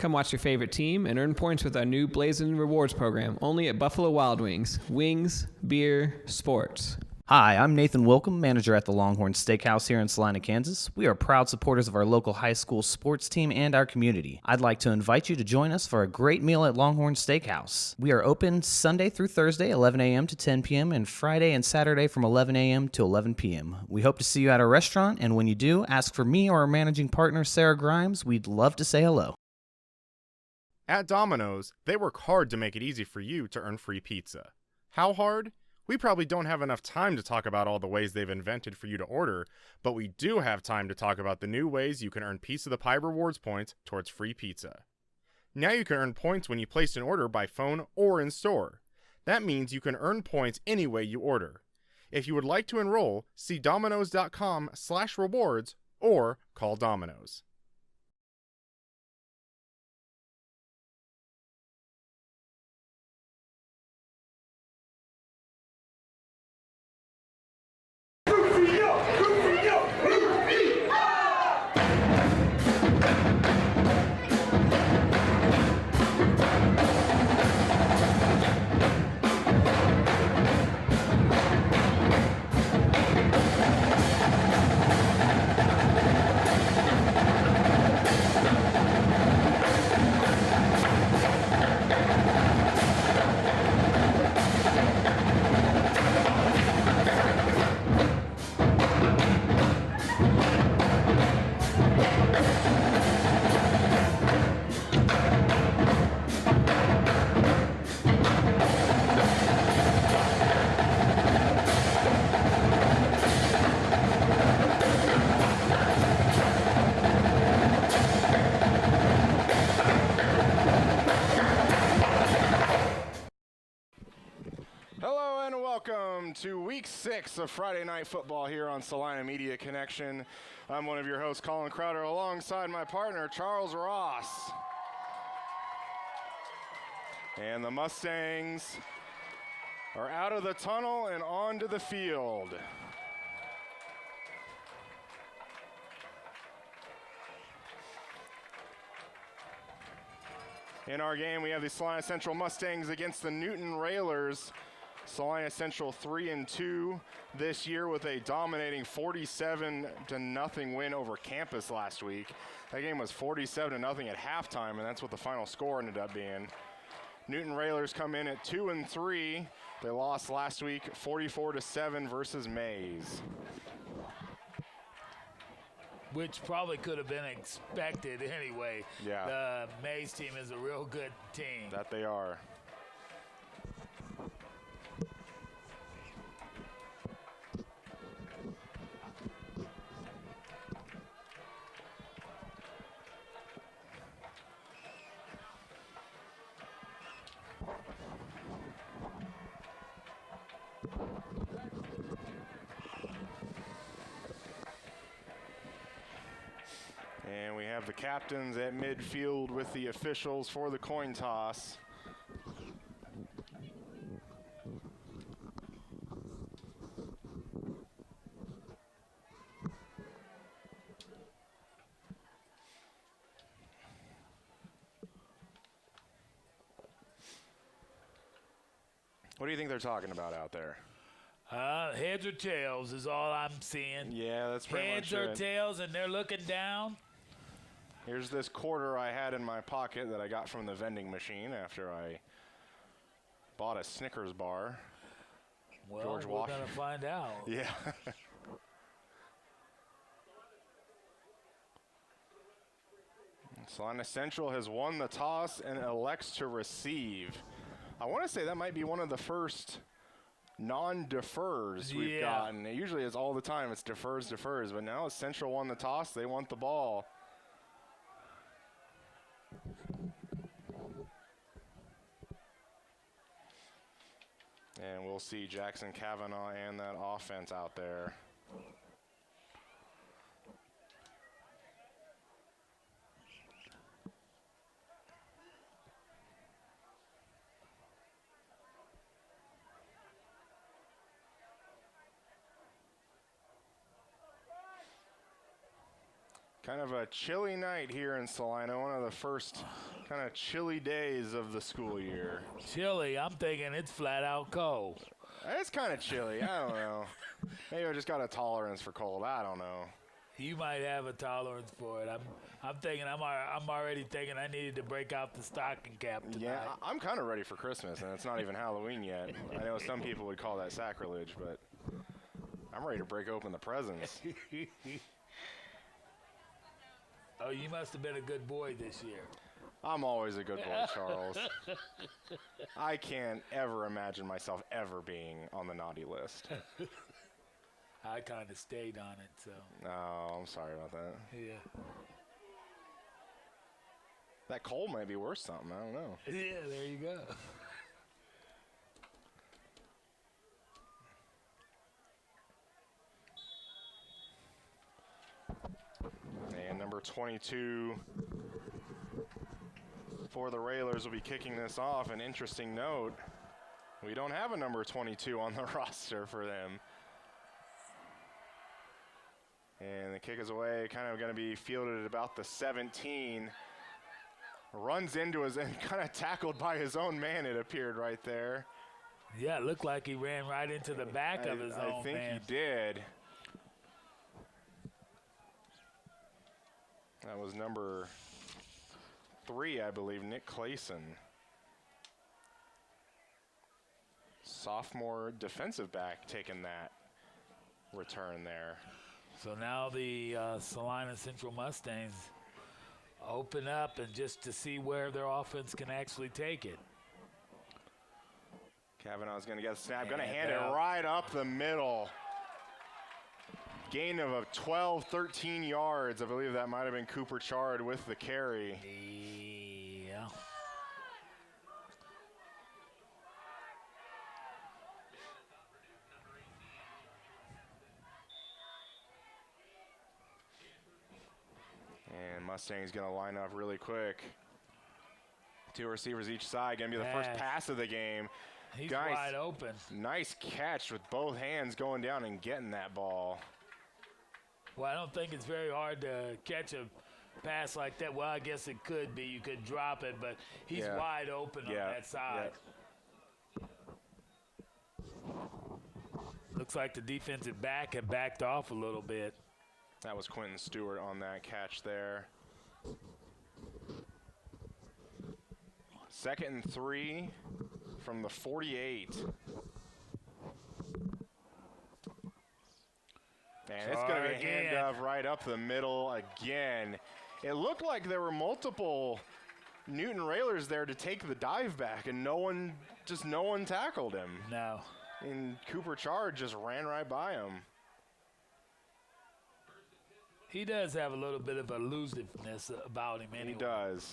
Come watch your favorite team and earn points with our new Blazin' Rewards program, only at Buffalo Wild Wings. Wings, beer, sports. Hi, I'm Nathan Wilcom, manager at the Longhorn Steakhouse here in Salina, Kansas. We are proud supporters of our local high school sports team and our community. I'd like to invite you to join us for a great meal at Longhorn Steakhouse. We are open Sunday through Thursday, 11 a.m. to 10 p.m., and Friday and Saturday from 11 a.m. to 11 p.m. We hope to see you at our restaurant, and when you do, ask for me or our managing partner, Sarah Grimes. We'd love to say hello. At Domino's, they work hard to make it easy for you to earn free pizza. How hard? We probably don't have enough time to talk about all the ways they've invented for you to order, but we do have time to talk about the new ways you can earn Piece of the Pie rewards points towards free pizza. Now you can earn points when you place an order by phone or in store. That means you can earn points any way you order. If you would like to enroll, see Domino's.com/rewards or call Domino's. Welcome to Week 6 of Friday Night Football here on Salina Media Connection. I'm one of your hosts, Colin Crowder, alongside my partner, Charles Ross. And the Mustangs are out of the tunnel and onto the field. In our game, we have the Salina Central Mustangs against the Newton Railers. Salina Central 3-2 this year with a dominating 47-0 win over Campus last week. That game was 47-0 at halftime, and that's what the final score ended up being. Newton Railers come in at 2-3. They lost last week 44-7 versus Mays. Which probably could have been expected anyway. Yeah. The Mays team is a real good team. That they are. And we have the captains at midfield with the officials for the coin toss. What do you think they're talking about out there? Heads or tails is all I'm seeing. Yeah, that's pretty much it. Heads or tails, and they're looking down. Here's this quarter I had in my pocket that I got from the vending machine after I bought a Snickers bar. Well, George we're going to find out. Yeah. Salina Central has won the toss and elects to receive. I want to say that might be one of the first non-defers we've gotten. It usually is all the time. It's defers, but now as Central won the toss, they want the ball. And we'll see Jackson Kavanaugh and that offense out there. Kind of a chilly night here in Salina, one of the first kind of chilly days of the school year. Chilly, I'm thinking it's flat out cold. It's kind of chilly, I don't know. Maybe I just got a tolerance for cold, I don't know. You might have a tolerance for it. I'm thinking I'm already thinking I needed to break out the stocking cap tonight. Yeah, I'm kind of ready for Christmas, and it's not even Halloween yet. I know some people would call that sacrilege, but I'm ready to break open the presents. Oh, you must have been a good boy this year. I'm always a good boy, Charles. I can't ever imagine myself ever being on the naughty list. I kind of stayed on it, so. Oh, I'm sorry about that. Yeah. That cold might be worth something. I don't know. Yeah, there you go. And number 22 for the Railers will be kicking this off. An interesting note, we don't have a number 22 on the roster for them. And the kick is away, kind of going to be fielded at about the 17. Runs into his, and kind of tackled by his own man, it appeared right there. Yeah, it looked like he ran right into the back of his own man. I think he did. That was number 3, I believe, Nick Clayson. Sophomore defensive back taking that return there. So now the Salina Central Mustangs open up and just to see where their offense can actually take it. Kavanaugh's going to get a snap, going to hand it right up the middle. Gain of 12, 13 yards. I believe that might have been Cooper Chard with the carry. Yeah. And Mustang's going to line up really quick. 2 receivers each side. Going to be the first pass of the game. He's wide open. Nice catch with both hands going down and getting that ball. Well, I don't think it's very hard to catch a pass like that. Well, I guess it could be. You could drop it, but he's wide open on that side. Looks like the defensive back had backed off a little bit. That was Quentin Stewart on that catch there. 2nd and 3 from the 48. And it's going to be a handoff right up the middle again. It looked like there were multiple Newton Railers there to take the dive back, and no one tackled him. No. And Cooper Chard just ran right by him. He does have a little bit of elusiveness about him anyway. He does.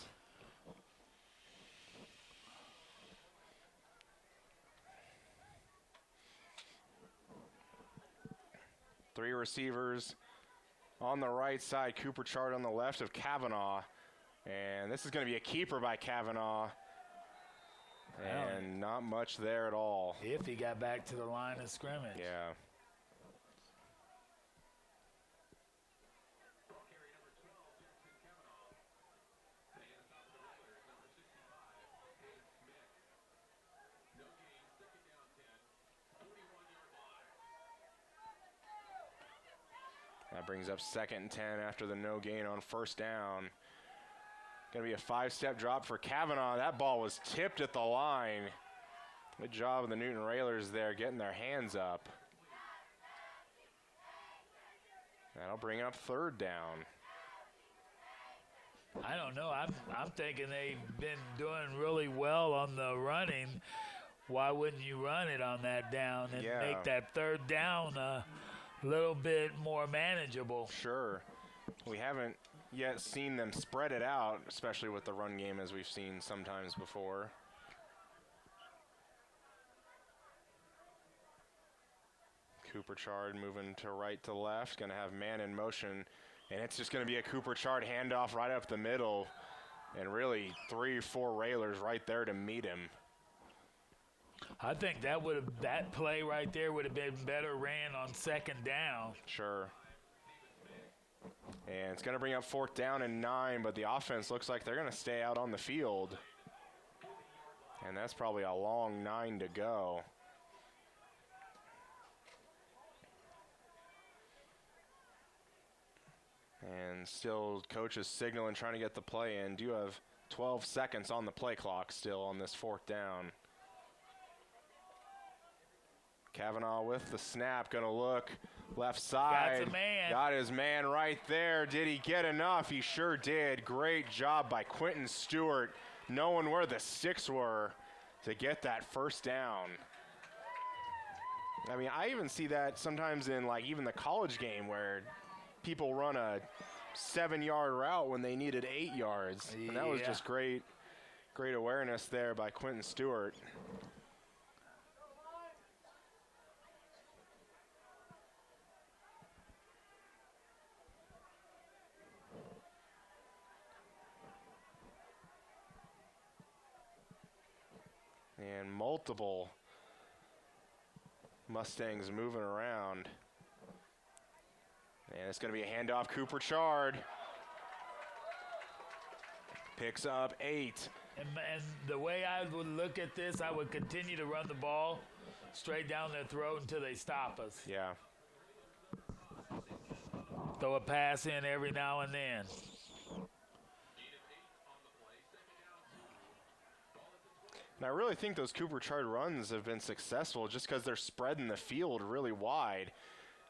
Three receivers on the right side, Cooper Chard on the left of Kavanaugh. And this is going to be a keeper by Kavanaugh. And not much there at all. If he got back to the line of scrimmage. Yeah. That brings up 2nd and 10 after the no gain on 1st down. Going to be a 5-step drop for Kavanaugh. That ball was tipped at the line. Good job of the Newton Railers there getting their hands up. That'll bring up 3rd down. I don't know. I'm thinking they've been doing really well on the running. Why wouldn't you run it on that down and make that 3rd down a little bit more manageable? Sure. We haven't yet seen them spread it out, especially with the run game as we've seen sometimes before. Cooper Chard moving to right to left, going to have man in motion, and it's just going to be a Cooper Chard handoff right up the middle, and really 3 or 4 Railers right there to meet him. I think that play right there would have been better ran on 2nd down. Sure. And it's going to bring up 4th down and 9, but the offense looks like they're going to stay out on the field. And that's probably a long 9 to go. And still coach is signaling, trying to get the play in. Do have 12 seconds on the play clock still on this 4th down. Kavanaugh with the snap, gonna look left side. Got the man. Got his man right there. Did he get enough? He sure did. Great job by Quentin Stewart, knowing where the sticks were to get that 1st down. I mean, I even see that sometimes in like even the college game where people run a 7-yard route when they needed 8 yards. And that was just great awareness there by Quentin Stewart. And multiple Mustangs moving around. And it's going to be a handoff. Cooper Chard picks up 8. And the way I would look at this, I would continue to run the ball straight down their throat until they stop us. Yeah. Throw a pass in every now and then. And I really think those Cooper Chard runs have been successful just because they're spreading the field really wide.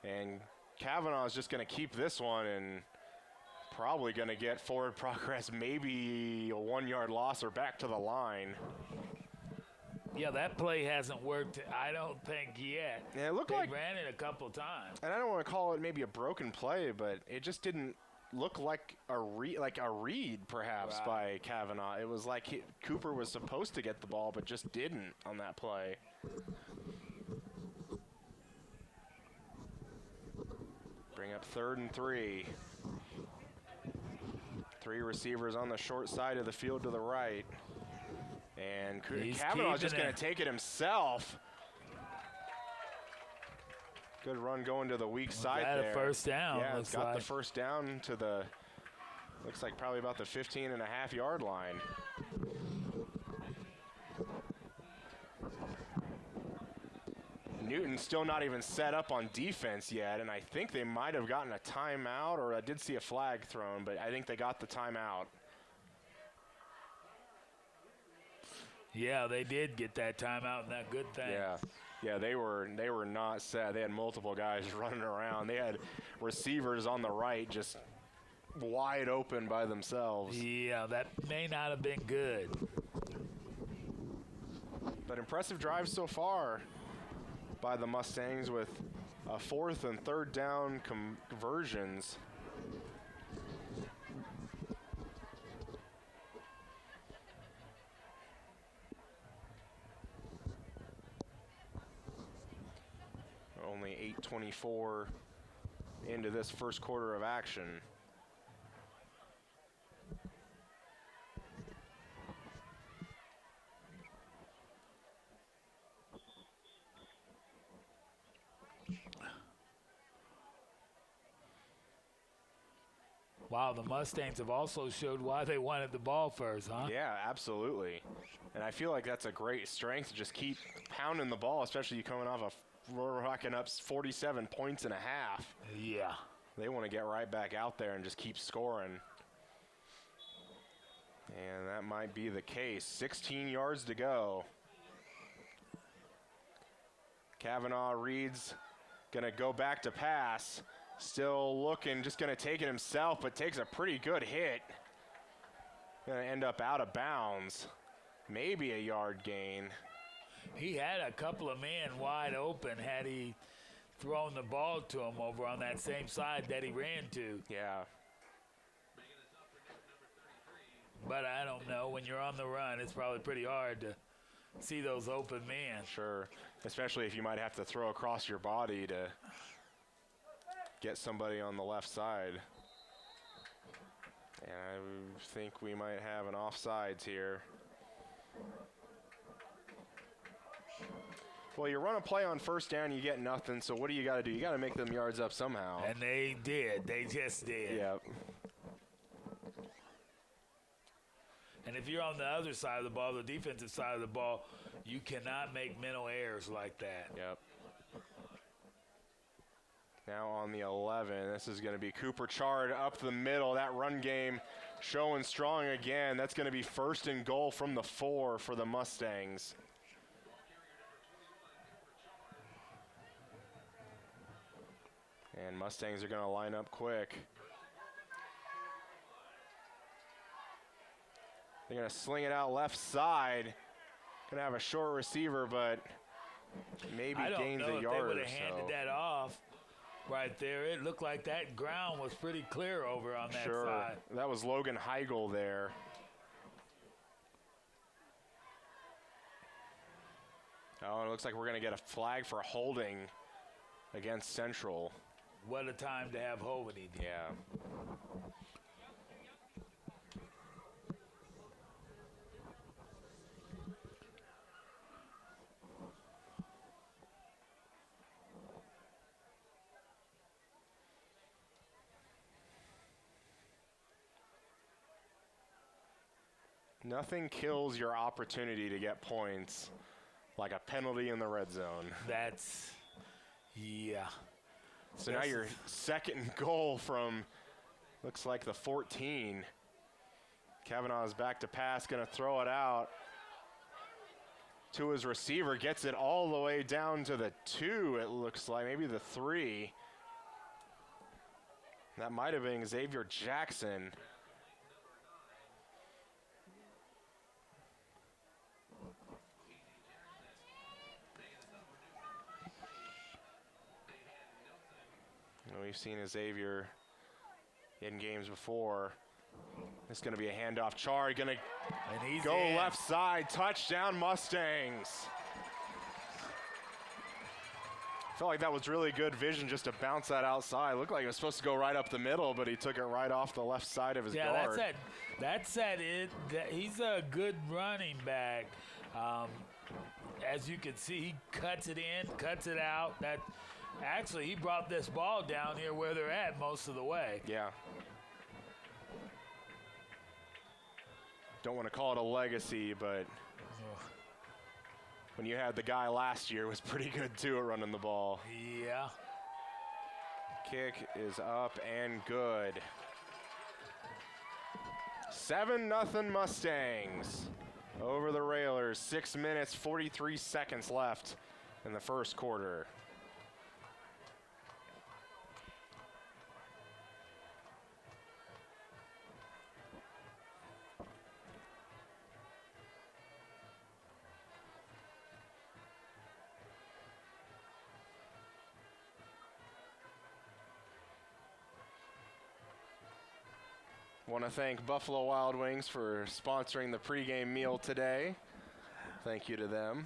And Kavanaugh is just going to keep this one and probably going to get forward progress, maybe a 1-yard loss or back to the line. Yeah, that play hasn't worked, I don't think, yet. Yeah, it looked they like ran it a couple times. And I don't want to call it maybe a broken play, but it just didn't look like a read perhaps by Kavanaugh. It was like Cooper was supposed to get the ball but just didn't on that play. Bring up 3rd and 3. 3 receivers on the short side of the field to the right. And Kavanaugh's just going to take it himself. Good run going to the weak side there. A 1st down. Yeah, it's got the 1st down to the, looks like probably about the 15.5-yard line. Newton's still not even set up on defense yet, and I think they might have gotten a timeout, or I did see a flag thrown, but I think they got the timeout. Yeah, they did get that timeout, and that good thing. Yeah, they were not set. They had multiple guys running around. They had receivers on the right just wide open by themselves. Yeah, that may not have been good. But impressive drive so far by the Mustangs with 4th and 3rd down conversions. Only 8:24 into this 1st quarter of action. Wow, the Mustangs have also showed why they wanted the ball first, huh? Yeah, absolutely. And I feel like that's a great strength to just keep pounding the ball, especially you coming off rocking up 47 points and a half. Yeah. They want to get right back out there and just keep scoring. And that might be the case. 16 yards to go. Kavanaugh reads, going to go back to pass. Still looking, just going to take it himself, but takes a pretty good hit. Going to end up out of bounds. Maybe a yard gain. He had a couple of men wide open had he thrown the ball to him over on that same side that he ran to. Yeah. But I don't know. When you're on the run, it's probably pretty hard to see those open men. Sure. Especially if you might have to throw across your body to get somebody on the left side. And I think we might have an offsides here. Well, you run a play on first down, you get nothing, so what do you got to do? You got to make them yards up somehow. And they did. They just did. Yep. And if you're on the other side of the ball, the defensive side of the ball, you cannot make mental errors like that. Yep. Now on the 11, this is going to be Cooper Chard up the middle. That run game showing strong again. That's going to be 1st and goal from the 4 for the Mustangs. And Mustangs are going to line up quick. They're going to sling it out left side. Going to have a short receiver, but maybe gains a yard or so. I don't know if they would have handed that off right there. It looked like that ground was pretty clear over on that side. That was Logan Heigl there. Oh, it looks like we're going to get a flag for holding against Central. What a time to have holding. Yeah. Nothing kills your opportunity to get points like a penalty in the red zone. That's, yeah. So now your 2nd goal from, looks like the 14. Kavanaugh is back to pass, going to throw it out to his receiver, gets it all the way down to the 2, it looks like, maybe the 3. That might have been Xavier Jackson. We've seen Xavier in games before. It's going to be a handoff. Chard going to go left side. Touchdown, Mustangs. Felt like that was really good vision just to bounce that outside. Looked like it was supposed to go right up the middle, but he took it right off the left side of his guard. Yeah, that's it. He's a good running back. As you can see, he cuts it in, cuts it out. Actually, he brought this ball down here where they're at most of the way. Yeah. Don't want to call it a legacy, but when you had the guy last year, it was pretty good too at running the ball. Yeah. Kick is up and good. 7-0 Mustangs over the Railers. 6 minutes, 43 seconds left in the first quarter. Want to thank Buffalo Wild Wings for sponsoring the pregame meal today. Thank you to them.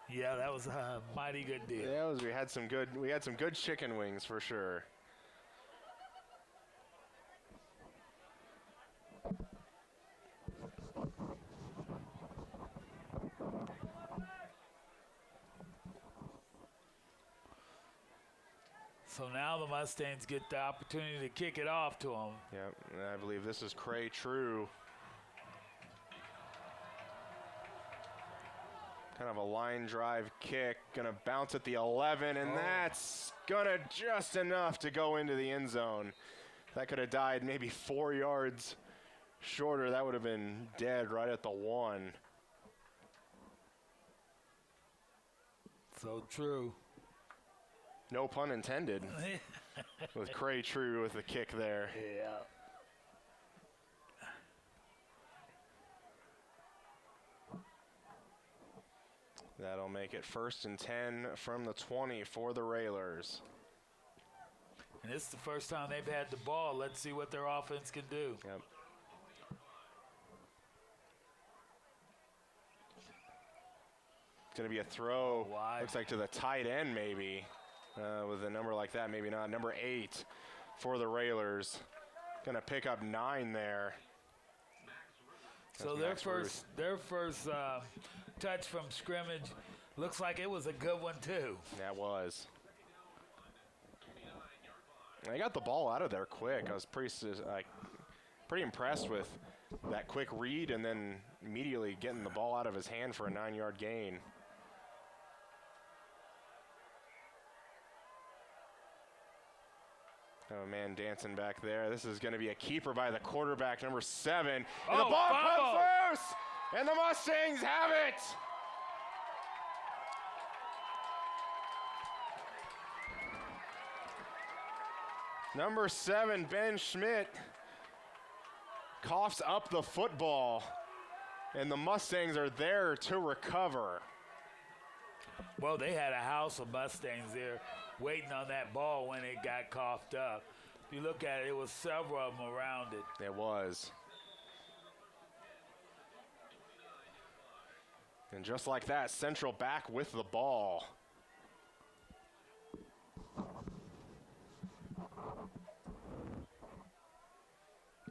Yeah, that was a mighty good deal. Yeah, we had some good chicken wings for sure. So now the Mustangs get the opportunity to kick it off to them. Yep, and I believe this is Cray True. Kind of a line drive kick, gonna bounce at the 11, and that's gonna just enough to go into the end zone. That could have died maybe 4 yards shorter. That would have been dead right at the 1. So true. No pun intended. With Cray True with the kick there. Yeah. That'll make it 1st and 10 from the 20 for the Railers. And this is the first time they've had the ball. Let's see what their offense can do. Yep. It's going to be a throw. Wide. Looks like to the tight end maybe. With a number like that, maybe not. Number 8 for the Railers. Going to pick up 9 there. So their first touch from scrimmage. Looks like it was a good one, too. That was. They got the ball out of there quick. I was pretty impressed with that quick read and then immediately getting the ball out of his hand for a 9-yard gain. Oh, man, dancing back there. This is going to be a keeper by the quarterback, number 7. And the ball comes loose, and the Mustangs have it. Number 7, Ben Schmidt, coughs up the football, and the Mustangs are there to recover. Well, they had a house of Mustangs there waiting on that ball when it got coughed up. If you look at it, it was several of them around it. It was. And just like that, Central back with the ball.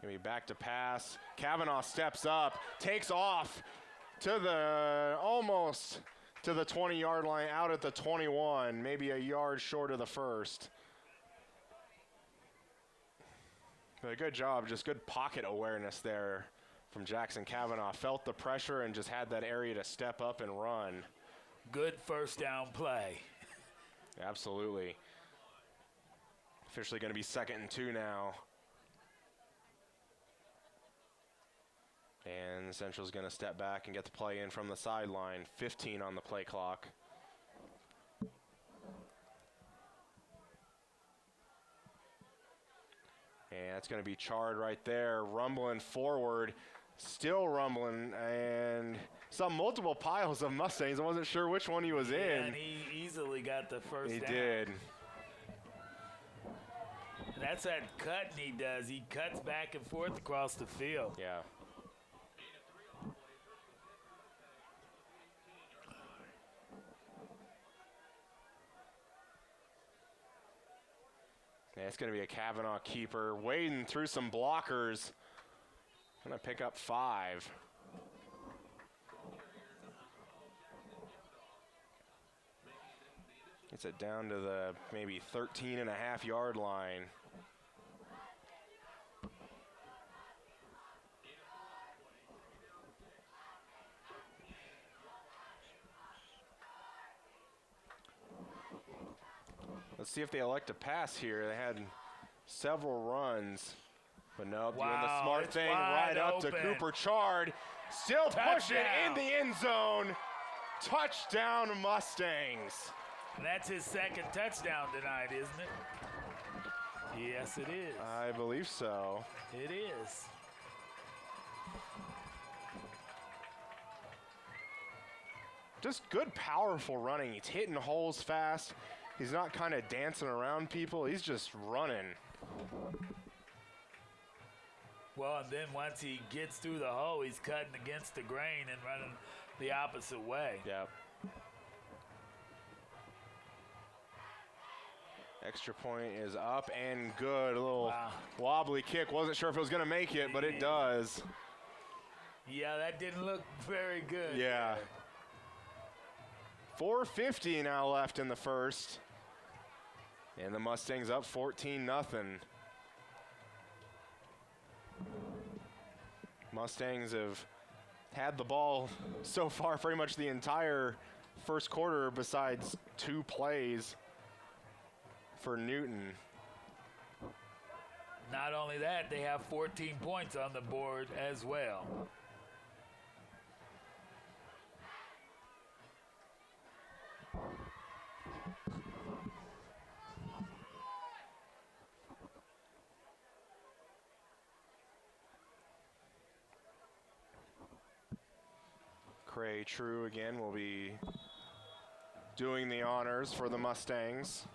Gonna be back to pass. Kavanaugh steps up, takes off to the almost to the 20-yard line, out at the 21, maybe a yard short of the first. But a good job, just good pocket awareness there from Jackson Kavanaugh. Felt the pressure and just had that area to step up and run. Good first down play. Absolutely. Officially going to be 2nd and 2 now. And Central's going to step back and get the play in from the sideline. 15 on the play clock. And it's going to be Chard right there, rumbling forward, still rumbling, and saw multiple piles of Mustangs. I wasn't sure which one he was in. And he easily got the first down. He did. That's that cut he does. He cuts back and forth across the field. Yeah. Yeah, it's going to be a Kavanaugh keeper, wading through some blockers. Going to pick up 5. Gets it down to the maybe 13.5-yard line. Let's see if they elect to pass here. They had several runs, but no, doing the smart thing right up to Cooper Chard. Still pushing in the end zone. Touchdown Mustangs. And that's his 2nd touchdown tonight, isn't it? Yes, it is. I believe so. It is. Just good, powerful running. He's hitting holes fast. He's not kind of dancing around people. He's just running. Well, and then once he gets through the hole, he's cutting against the grain and running the opposite way. Yep. Extra point is up and good. A little wobbly kick. Wasn't sure if it was going to make it, but it does. Yeah, that didn't look very good. Yeah. 4:50 now left in the first. And the Mustangs up 14-0. Mustangs have had the ball so far pretty much the entire first quarter besides 2 plays for Newton. Not only that, they have 14 points on the board as well. Cray True again will be doing the honors for the Mustangs.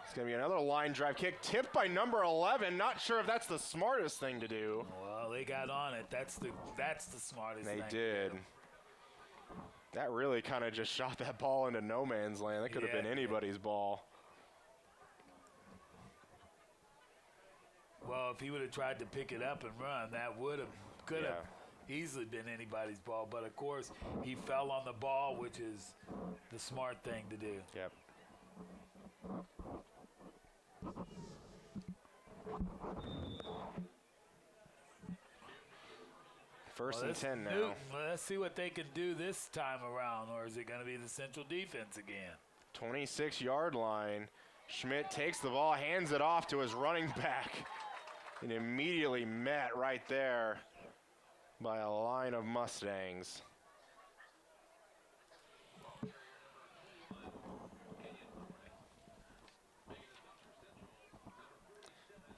It's going to be another line drive kick, tipped by number 11. Not sure if that's the smartest thing to do. Well, they got on it. That's the smartest thing. They did. That really kind of just shot that ball into no man's land. That could have been anybody's ball. Well, if he would have tried to pick it up and run, that could have easily been anybody's ball. But, of course, he fell on the ball, which is the smart thing to do. Yep. First and 10 now. Newton. Let's see what they can do this time around, or is it going to be the Central defense again? 26-yard line. Schmidt takes the ball, hands it off to his running back, and immediately met right there by a line of Mustangs.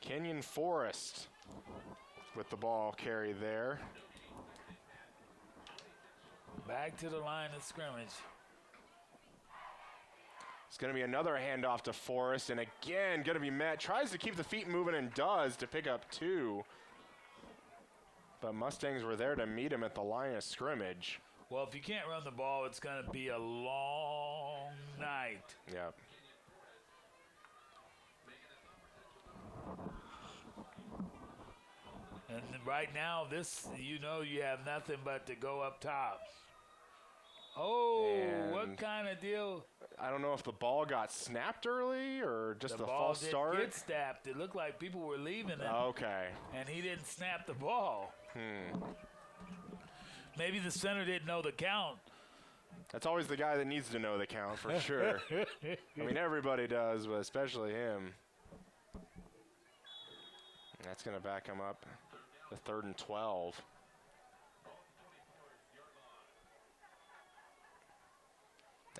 Kenyon Forrest with the ball carry there. Back to the line of scrimmage. It's going to be another handoff to Forrest, and again, going to be met. Tries to keep the feet moving and does to pick up 2. But Mustangs were there to meet him at the line of scrimmage. Well, if you can't run the ball, it's going to be a long night. Yep. And right now, this, you have nothing but to go up top. Oh, And what kind of deal? I don't know if the ball got snapped early or just a false start. The ball did get snapped. It looked like people were leaving him. Okay. And he didn't snap the ball. Maybe the center didn't know the count. That's always the guy that needs to know the count for sure. I mean, everybody does, but especially him. And that's going to back him up to 3rd and 12.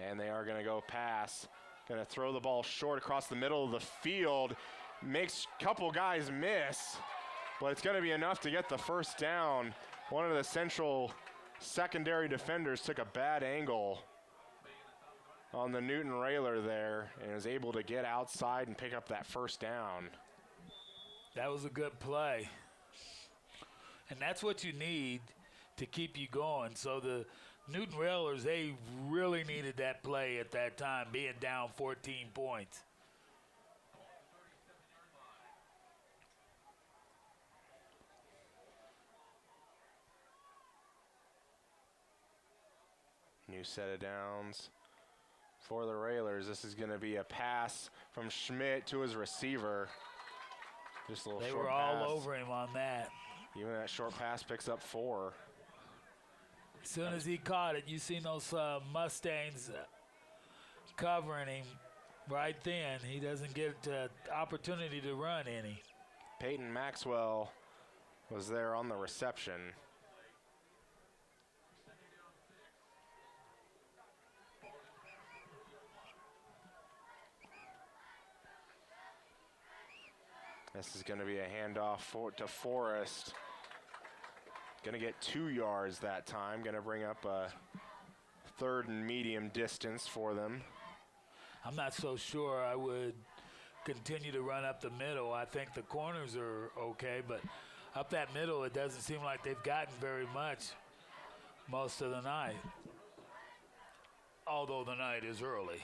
And they are going to go pass. Going to throw the ball short across the middle of the field. Makes a couple guys miss, but it's going to be enough to get the first down. One of the Central secondary defenders took a bad angle on the Newton Railer there and is able to get outside and pick up that first down. That was a good play. And that's what you need to keep you going. So the Newton Railers, they really needed that play at that time, being down 14 points. New set of downs for the Railers. This is going to be a pass from Schmidt to his receiver. Just a little they short were pass. all over him on that. Even that short pass picks up 4. As soon as he caught it, you seen those Mustangs covering him right then. He doesn't get the opportunity to run any. Peyton Maxwell was there on the reception. This is going to be a handoff to Forrest. Going to get 2 yards that time. Going to bring up a 3rd and medium distance for them. I'm not so sure I would continue to run up the middle. I think the corners are okay, but up that middle, it doesn't seem like they've gotten very much most of the night, although the night is early.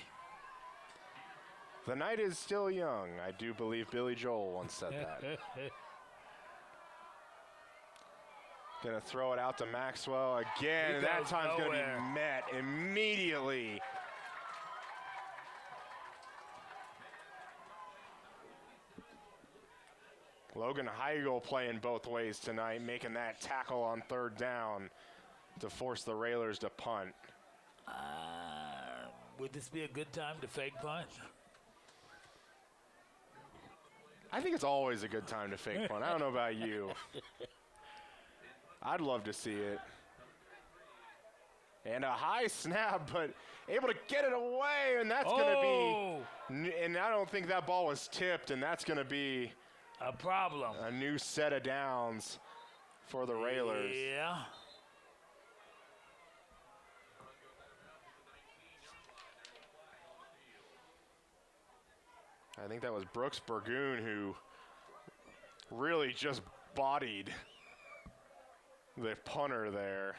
The night is still young. I do believe Billy Joel once said that. Going to throw it out to Maxwell again, and that time's going to be met immediately. Logan Heigl playing both ways tonight, making that tackle on 3rd down to force the Railers to punt. Would this be a good time to fake punt? I think it's always a good time to fake punt. I don't know about you. I'd love to see it. And a high snap, but able to get it away, and that's going to be – and I don't think that ball was tipped, and that's going to be – a problem. A new set of downs for the Railers. Yeah. I think that was Brooks Burgoon who really just bodied the punter there.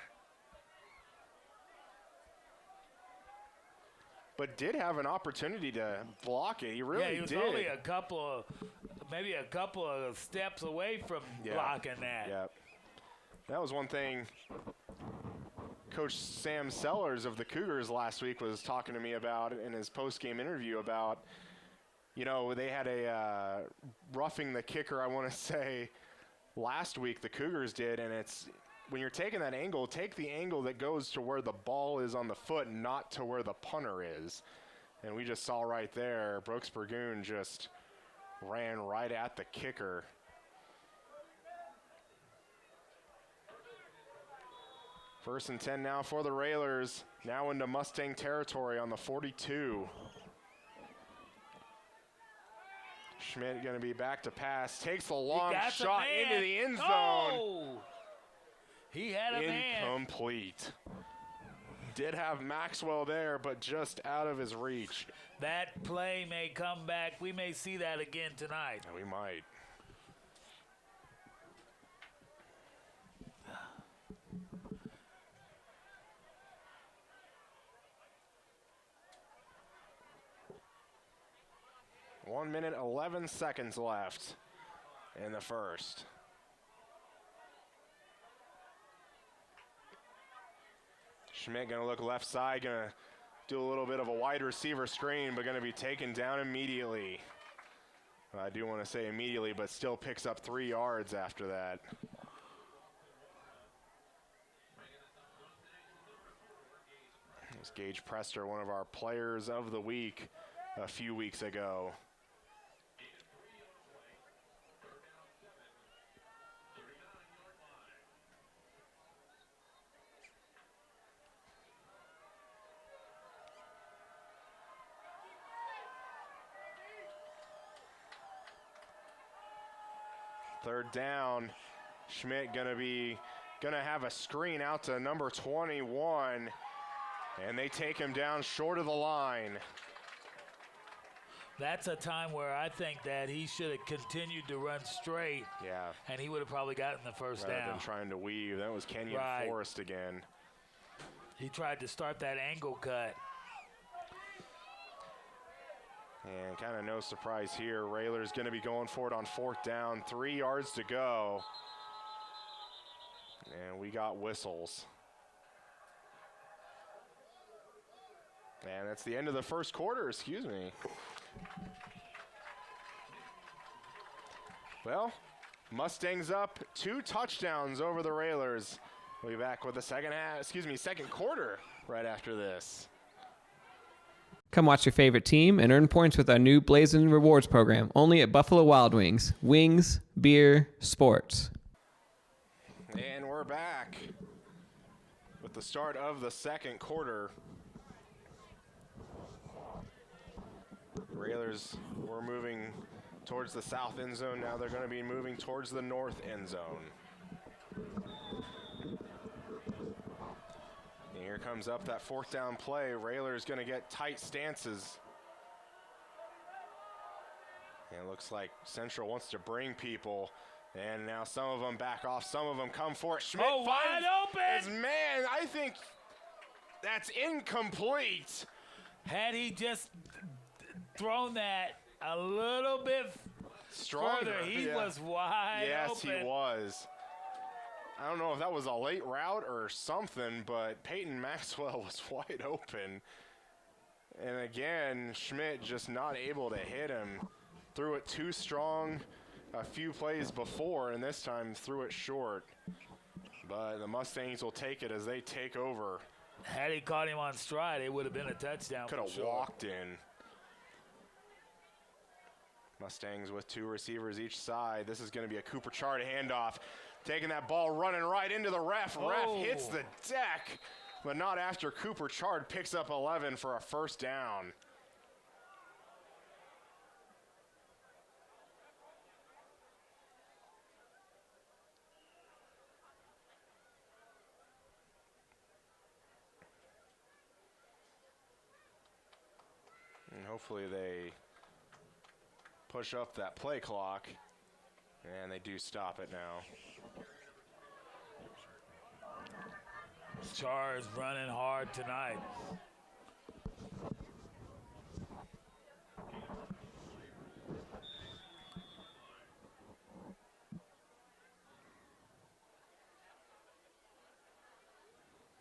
But did have an opportunity to block it. He really did. Yeah, he was only maybe a couple of steps away from blocking that. Yep. That was one thing Coach Sam Sellers of the Cougars last week was talking to me about in his post-game interview about, you know, they had a roughing the kicker, I want to say, last week the Cougars did, and it's when you're taking that angle, take the angle that goes to where the ball is on the foot, not to where the punter is. And we just saw right there, Brooks Burgoon just ran right at the kicker. First and 10 now for the Railers, now into Mustang territory on the 42. Schmidt going to be back to pass, takes a long shot into the end zone. Oh! He had a man. Incomplete. Did have Maxwell there, but just out of his reach. That play may come back. We may see that again tonight. Yeah, we might. One minute, 11 seconds left in the first. Schmidt going to look left side, going to do a little bit of a wide receiver screen, but going to be taken down immediately. I do want to say immediately, but still picks up 3 yards after that. It was Gage Prester, one of our players of the week a few weeks ago. Third down, Schmidt gonna have a screen out to number 21, and they take him down short of the line. That's a time where I think that he should have continued to run straight. Yeah. And he would have probably gotten the first Rather down. than trying to weave. That was Kenyon Forrest again. He tried to start that angle cut. And kind of no surprise here. Raylor's going to be going for it on 4th down. 3 yards to go. And we got whistles. And that's the end of the first quarter, excuse me. Well, Mustangs up 2 touchdowns over the Railers. We'll be back with the second quarter right after this. Come watch your favorite team and earn points with our new Blazing Rewards program, only at Buffalo Wild Wings. Wings, beer, sports. And we're back with the start of the second quarter. Railers were moving towards the south end zone. Now they're going to be moving towards the north end zone. And here comes up that 4th down play. Railers going to get tight stances. And it looks like Central wants to bring people. And now some of them back off. Some of them come for it. Schmidt wide open! His man, I think that's incomplete. Had he just thrown that a little bit Stronger. further, he was wide open. Yes, he was. I don't know if that was a late route or something, but Peyton Maxwell was wide open. And again, Schmidt just not able to hit him. Threw it too strong a few plays before, and this time threw it short. But the Mustangs will take it as they take over. Had he caught him on stride, it would have been a touchdown. Could have walked in. Mustangs with 2 receivers each side. This is going to be a Cooper Chard handoff. Taking that ball, running right into the ref. Ref hits the deck, but not after Cooper Chard picks up 11 for a first down. And hopefully they push up that play clock, and they do stop it now. Char is running hard tonight.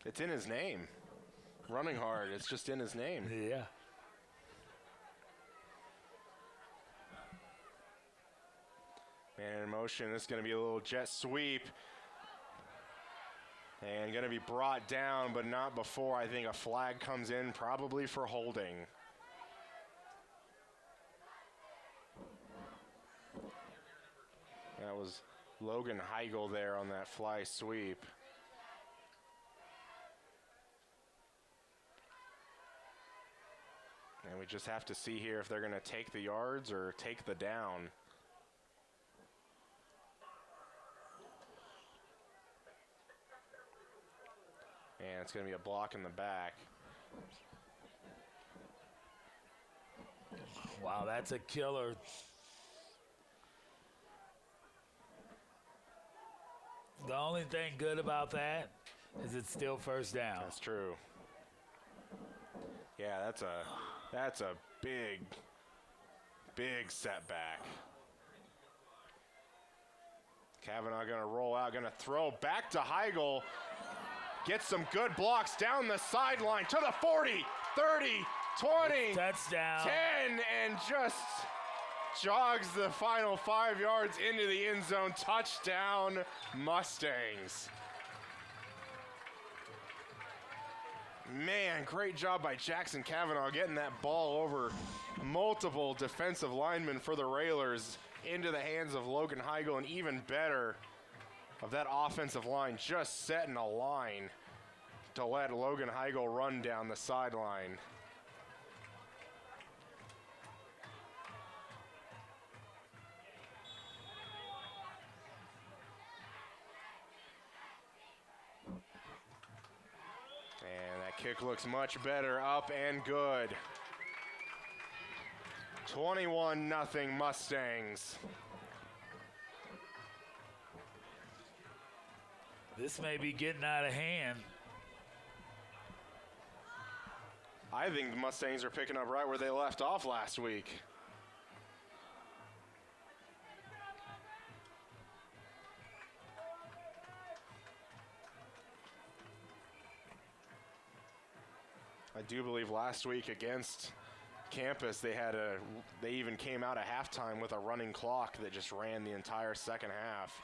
It's in his name. Running hard, it's just in his name. Yeah. Man in motion, this is going to be a little jet sweep. And going to be brought down, but not before I think a flag comes in, probably for holding. That was Logan Heigl there on that fly sweep. And we just have to see here if they're going to take the yards or take the down. And it's going to be a block in the back. Wow, that's a killer. The only thing good about that is it's still first down. That's true. Yeah, that's a big setback. Kavanaugh going to roll out, going to throw back to Heigl. Gets some good blocks down the sideline to the 40, 30, 20, touchdown, 10, and just jogs the final 5 yards into the end zone. Touchdown, Mustangs. Man, great job by Jackson Kavanaugh getting that ball over multiple defensive linemen for the Railers into the hands of Logan Heigl, and even better of that offensive line just setting a line to let Logan Heigl run down the sideline. And that kick looks much better, up and good. 21-0 Mustangs. This may be getting out of hand. I think the Mustangs are picking up right where they left off last week. I do believe last week against Campus they even came out at halftime with a running clock that just ran the entire second half.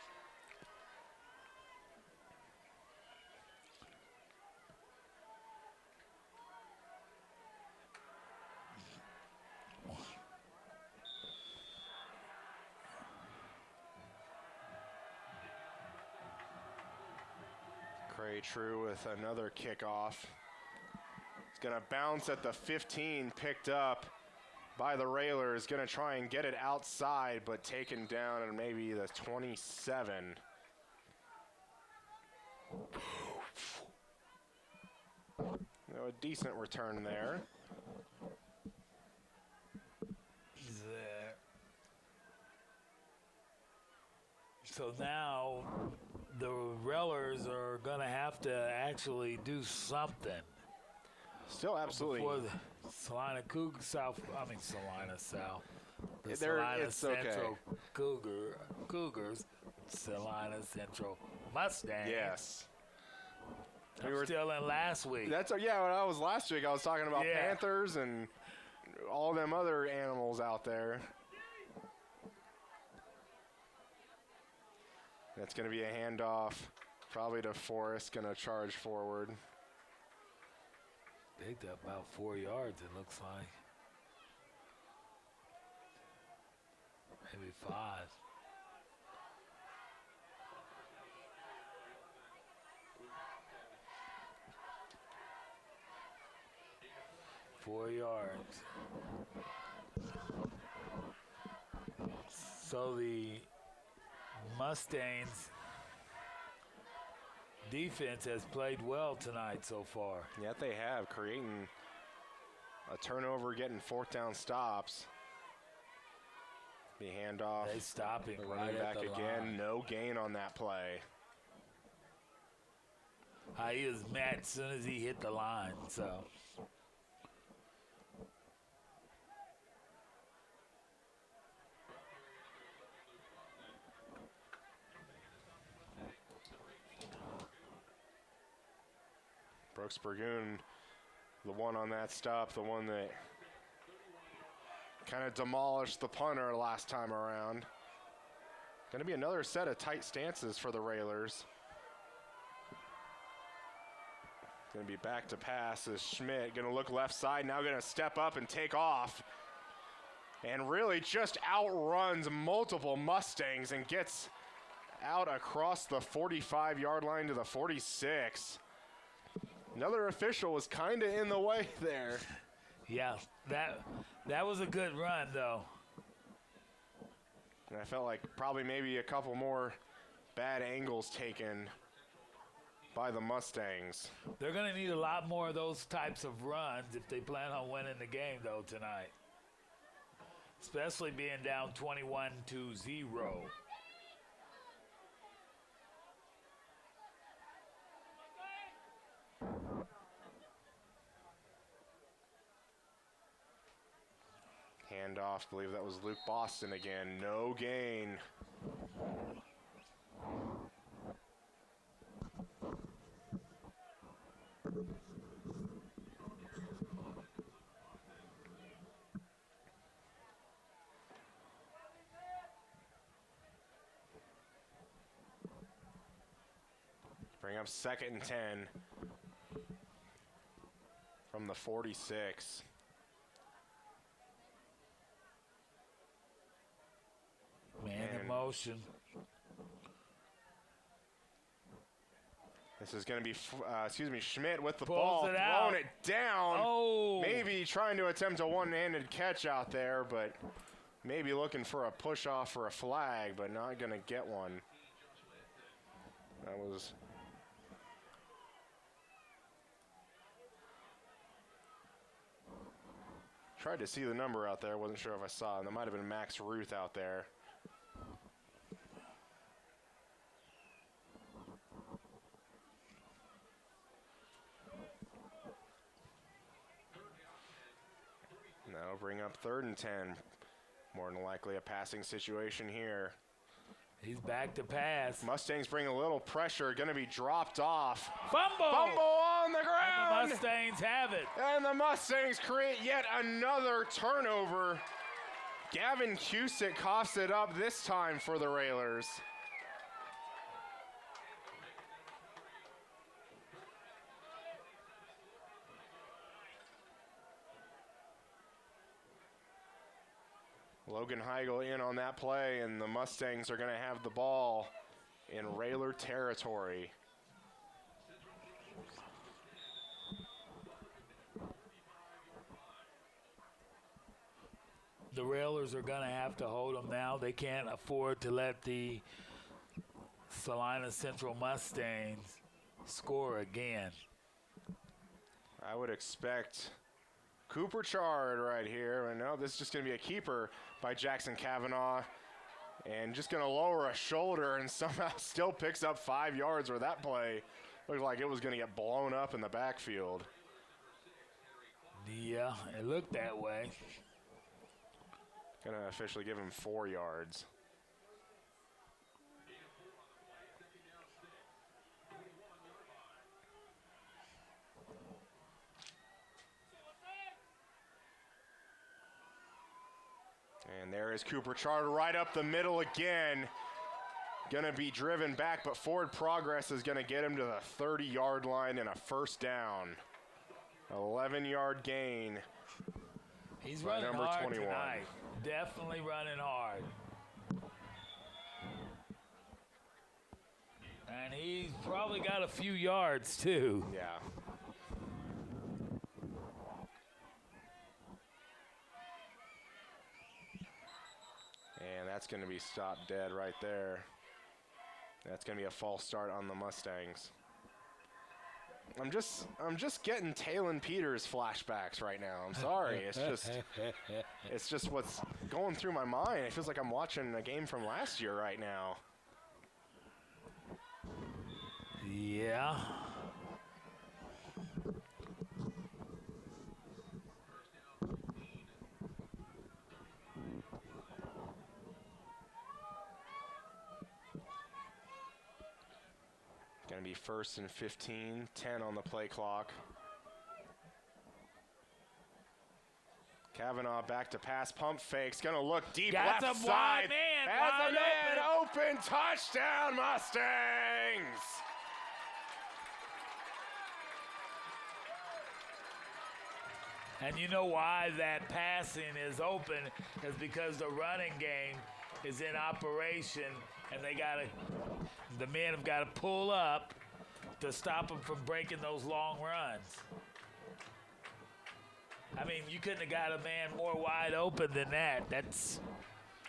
Cray True with another kickoff. It's going to bounce at the 15, picked up by the Railers. Going to try and get it outside, but taken down at maybe the 27. A decent return there. So now the Railers are going to have to actually do something. Still absolutely. For the Salina Salina South. The Salina Salina Central okay. Cougars, Salina Central Mustangs. Yes. We were still in last week. When I was last week, I was talking about Panthers and all them other animals out there. That's going to be a handoff, probably to Forrest, going to charge forward. Picked up about 4 yards, it looks like. Maybe 5. $4 yards. So the Mustangs defense has played well tonight so far. Yeah, they have, creating a turnover, getting fourth down stops. The handoff. They stop him running right back at the again. line. No gain on that play. He was mad as soon as he hit the line. So. Brooks Burgoon, the one on that stop, the one that kind of demolished the punter last time around. Going to be another set of tight stances for the Railers. Going to be back to pass as Schmidt going to look left side, now going to step up and take off. And really just outruns multiple Mustangs and gets out across the 45-yard line to the 46. Another official was kind of in the way there. Yeah, that was a good run, though. And I felt like probably maybe a couple more bad angles taken by the Mustangs. They're going to need a lot more of those types of runs if they plan on winning the game, though, tonight. Especially being down 21-0. Handoff, I believe that was Luke Boston again. No gain. Bring up 2nd and 10 from the 46. Man in motion. This is going to be, Schmidt with the Pulls ball, it out. throwing it down. Oh. Maybe trying to attempt a one-handed catch out there, but maybe looking for a push-off or a flag, but not going to get one. That was... Tried to see the number out there. Wasn't sure if I saw it. That might have been Max Ruth out there. That'll bring up 3rd and 10. More than likely a passing situation here. He's back to pass. Mustangs bring a little pressure. Going to be dropped off. Fumble! Fumble on the ground! And the Mustangs have it. And the Mustangs create yet another turnover. Gavin Cusick coughs it up this time for the Railers. Logan Heigl in on that play, and the Mustangs are going to have the ball in Railer territory. The Railers are going to have to hold them now. They can't afford to let the Salina Central Mustangs score again. I would expect Cooper Chard right here. And no, this is just going to be a keeper by Jackson Kavanaugh. And just going to lower a shoulder and somehow still picks up 5 yards, where that play looked like it was going to get blown up in the backfield. Yeah, it looked that way. Going to officially give him 4 yards. And there is Cooper Chard right up the middle again. Going to be driven back, but forward progress is going to get him to the 30-yard line and a first down. 11-yard gain. He's by running number hard 21. tonight. Definitely running hard. And he's probably got a few yards, too. Yeah. And that's going to be stopped dead right there. That's going to be a false start on the Mustangs. I'm just getting Talon Peters flashbacks right now. I'm sorry. It's just what's going through my mind. It feels like I'm watching a game from last year right now. Yeah. Going Going to be 1st and 15, 10 on the play clock. Kavanaugh back to pass, pump fakes, going to look deep Got left some side. wide man, Has a wide man open, touchdown Mustangs! And you know why that passing is open is because the running game is in operation, and the men have got to pull up to stop them from breaking those long runs. I mean, you couldn't have got a man more wide open than that.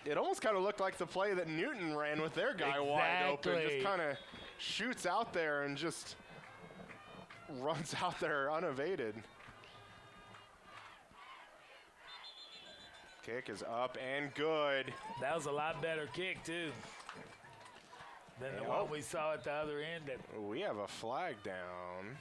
It almost kind of looked like the play that Newton ran with their guy wide open. Just kind of shoots out there and just runs out there unevaded. Kick is up and good. That was a lot better kick, too, than the one we saw at the other end. We have a flag down.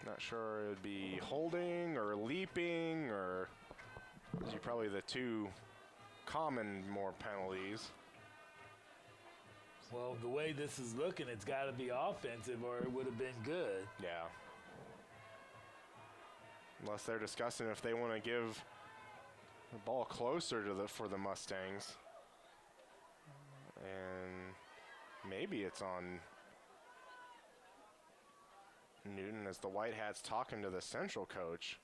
Not sure it would be holding or leaping, or these are probably the two common more penalties. Well, the way this is looking, it's got to be offensive or it would have been good. Yeah. Unless they're discussing if they want to give the ball closer to for the Mustangs. And maybe it's on Newton as the White Hats talking to the Central coach.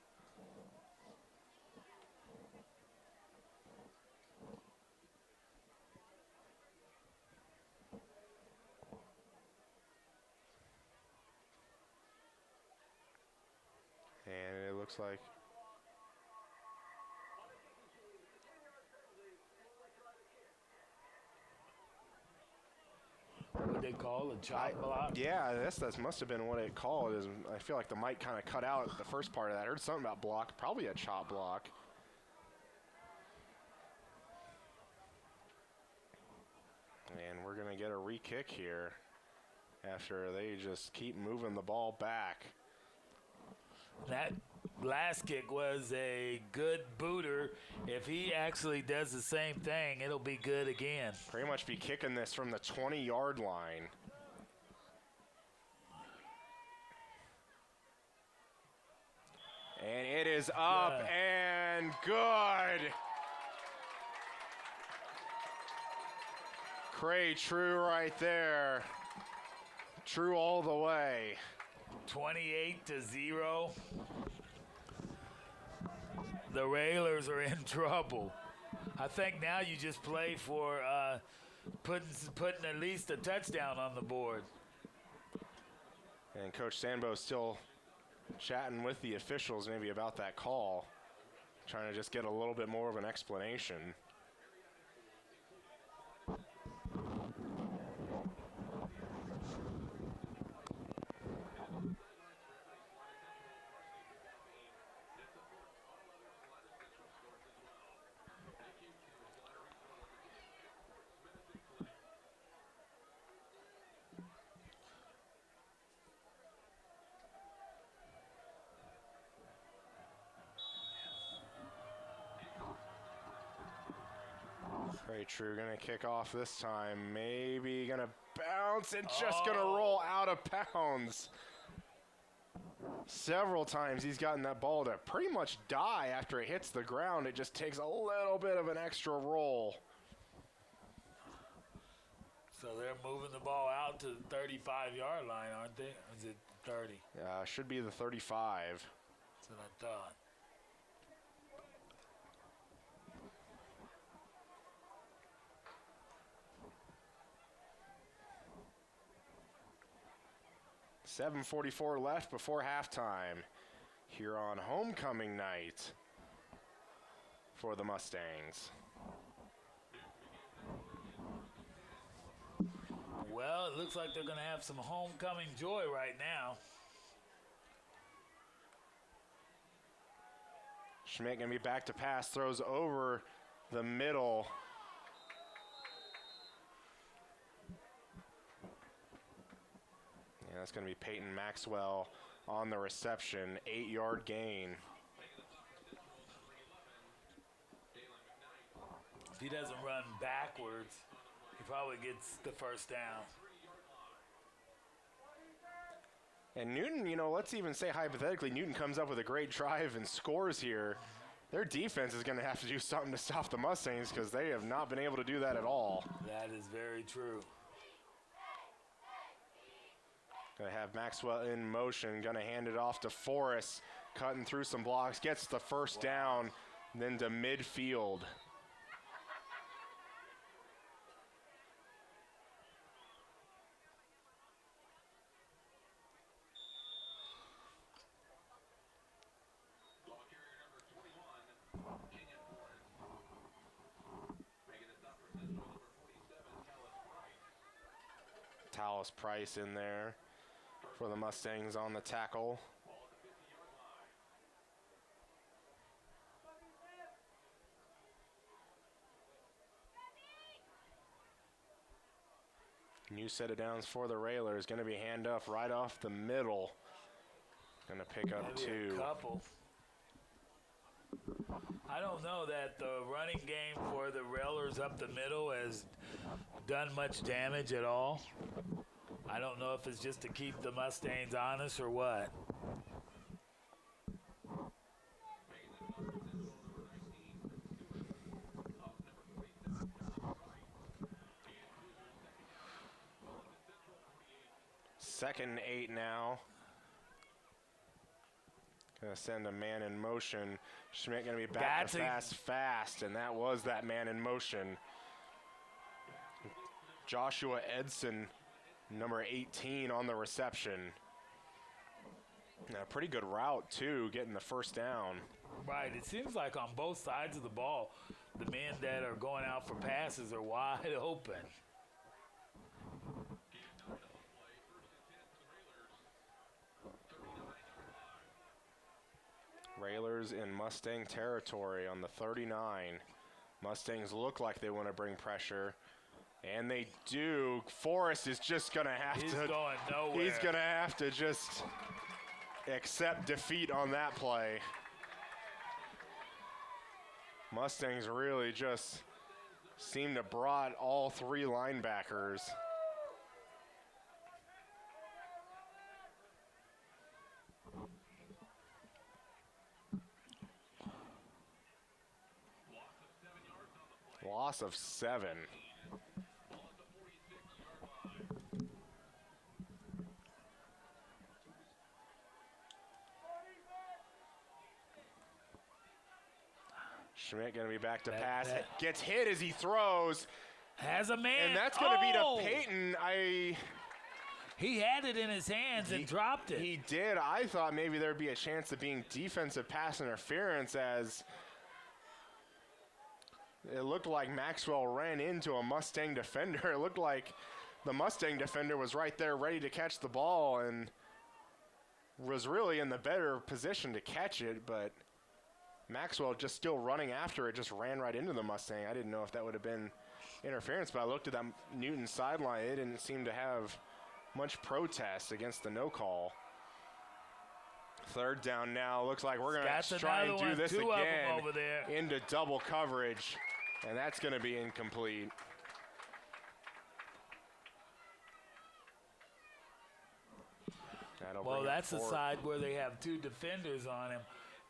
And it looks like What they call a chop block? Yeah, that must have been what it called. I feel like the mic kind of cut out the first part of that. I heard something about block, probably a chop block. And we're going to get a re-kick here after they just keep moving the ball back. That last kick was a good booter. If he actually does the same thing, it'll be good again. Pretty much be kicking this from the 20-yard line. And it is up and good. Cray True right there. True all the way. 28-0. The Railers are in trouble. I think now you just play for putting at least a touchdown on the board. And Coach Sambo still chatting with the officials maybe about that call, trying to just get a little bit more of an explanation. Very true, gonna kick off this time. Maybe gonna bounce and just gonna roll out of bounds. Several times he's gotten that ball to pretty much die after it hits the ground. It just takes a little bit of an extra roll. So they're moving the ball out to the 35-yard line, aren't they? Or is it 30? Should be the 35. That's what I thought. .7:44 left before halftime here on homecoming night for the Mustangs. Well, it looks like they're going to have some homecoming joy right now. Schmidt going to be back to pass, throws over the middle. Yeah, that's going to be Peyton Maxwell on the reception, 8-yard gain. If he doesn't run backwards, he probably gets the first down. And Newton, you know, let's even say hypothetically Newton comes up with a great drive and scores here. Their defense is going to have to do something to stop the Mustangs because they have not been able to do that at all. That is very true. Going to have Maxwell in motion, going to hand it off to Forrest, cutting through some blocks, gets the first down, then to midfield. Tallis Price in there for the Mustangs on the tackle. New set of downs for the Railers. Going to be handoff right off the middle. Going to pick up Maybe 2. A couple. I don't know that the running game for the Railers up the middle has done much damage at all. I don't know if it's just to keep the Mustangs honest or what. Second and 8 now. Gonna send a man in motion. Schmidt gonna be back to fast, and that was that man in motion. Joshua Edson, number 18 on the reception. A pretty good route too, getting the first down. Right, it seems like on both sides of the ball, the men that are going out for passes are wide open. Railers in Mustang territory on the 39. Mustangs look like they want to bring pressure, and they do. Forrest is just going to have He's to. going nowhere. He's going to have to just accept defeat on that play. Mustangs really just seem to brought all 3 linebackers. Loss of 7. Schmidt going to be back to pass. Gets hit as he throws. Has a man. And that's going to be to Peyton. He had it in his hands and dropped it. He did. I thought maybe there'd be a chance of being defensive pass interference, as it looked like Maxwell ran into a Mustang defender. It looked like the Mustang defender was right there ready to catch the ball and was really in the better position to catch it, but Maxwell just still running after it, just ran right into the Mustang. I didn't know if that would have been interference, but I looked at that Newton sideline. It didn't seem to have much protest against the no call. Third down now. Looks like we're going to try and do this again over there into double coverage, and that's going to be incomplete. Well, that's the side where they have 2 defenders on him.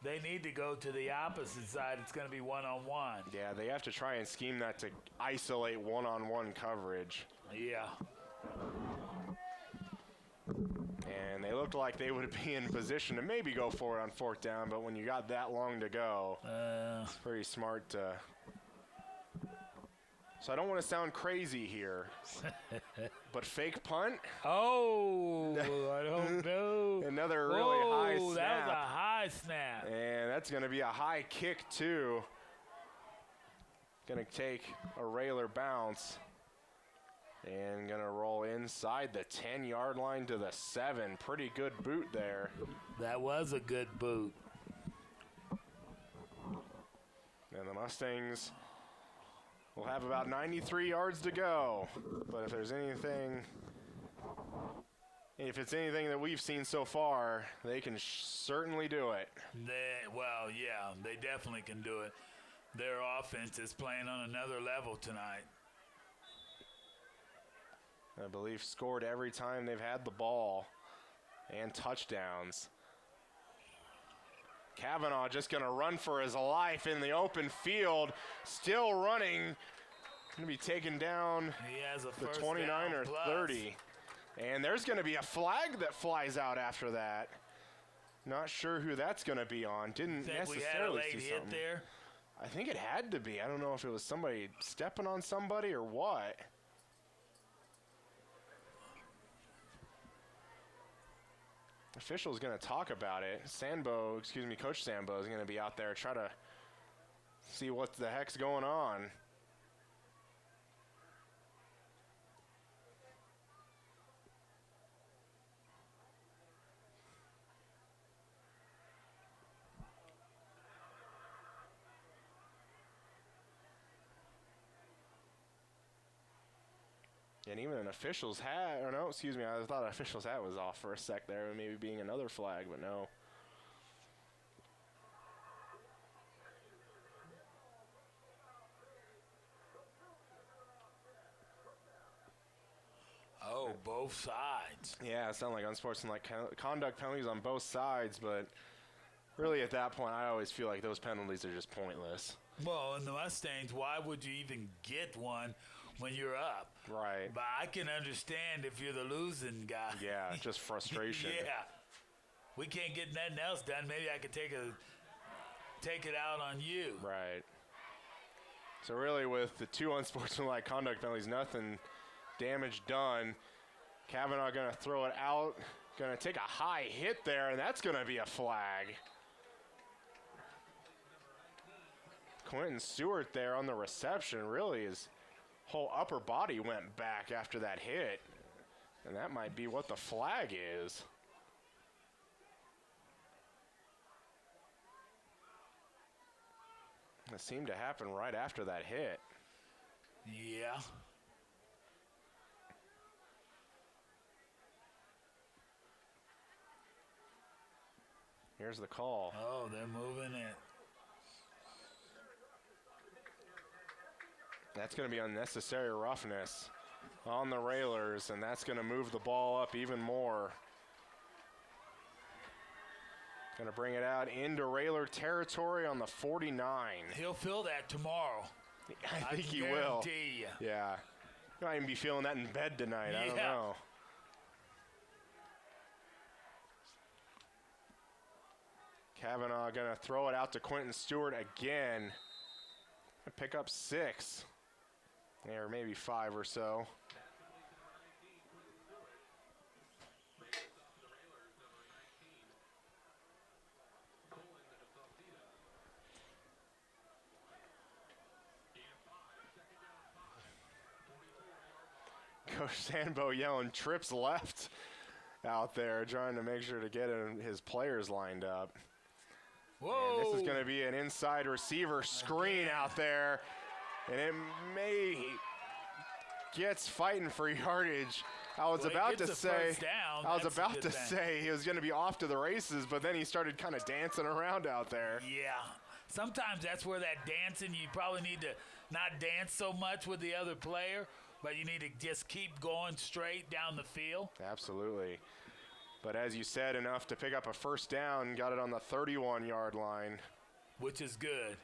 They need to go to the opposite side. It's going to be one-on-one. Yeah, they have to try and scheme that to isolate one-on-one coverage. Yeah. And they looked like they would be in position to maybe go for it on 4th down, but when you got that long to go, it's pretty smart to. So I don't want to sound crazy here, but fake punt? Oh, I don't know. Another really high snap. That was a high snap. And that's going to be a high kick, too. Going to take a Railer bounce. And going to roll inside the 10-yard line to the 7. Pretty good boot there. That was a good boot. And the Mustangs will have about 93 yards to go. But if there's anything, if it's anything that we've seen so far, they can certainly do it. Well, yeah, they definitely can do it. their offense is playing on another level tonight. I believe scored every time they've had the ball and touchdowns. Kavanaugh just going to run for his life in the open field, still running. Going to be taken down He has a the first 29 down or plus. 30. And there's going to be a flag that flies out after that. Not sure who that's going to be on. Didn't Think we had a necessarily late see hit something. there? I think it had to be. I don't know if it was somebody stepping on somebody or what. Official's going to talk about it. Coach Sambo is going to be out there try to see what the heck's going on. And even an official's hat, or no, excuse me, I thought an official's hat was off for a sec there, maybe being another flag, but no. Oh, both sides. Yeah, it sounded like unsportsmanlike conduct penalties on both sides, but really at that point, I always feel like those penalties are just pointless. Well, in the Mustangs, why would you even get one when you're up? Right. But I can understand if you're the losing guy. Yeah, just frustration. Yeah. We can't get nothing else done. Maybe I could take it out on you. Right. So really with the two unsportsmanlike conduct penalties, nothing damage done. Kavanaugh going to throw it out, going to take a high hit there, and that's going to be a flag. Quentin Stewart there on the reception, really his whole upper body went back after that hit. And that might be what the flag is. It seemed to happen right after that hit. Yeah. Here's the call. Oh, they're moving it. That's going to be unnecessary roughness on the railers, and that's going to move the ball up even more. Going to bring it out into railer territory on the 49. He'll feel that tomorrow. I think he will. Guarantee you. Yeah. He might even be feeling that in bed tonight. I don't Yeah. know. Kavanaugh going to throw it out to Quentin Stewart again. Pick up 6. Or maybe 5 or so. Coach Sambo yelling trips left out there, trying to make sure to get his players lined up. Whoa. And this is going to be an inside receiver screen out there, and it may gets fighting for yardage. I was about to say, he was going to be off to the races, but then he started kind of dancing around out there. Yeah. Sometimes that's where that dancing, you probably need to not dance so much with the other player, but you need to just keep going straight down the field. Absolutely. But as you said, enough to pick up a first down, got it on the 31-yard line. Which is good.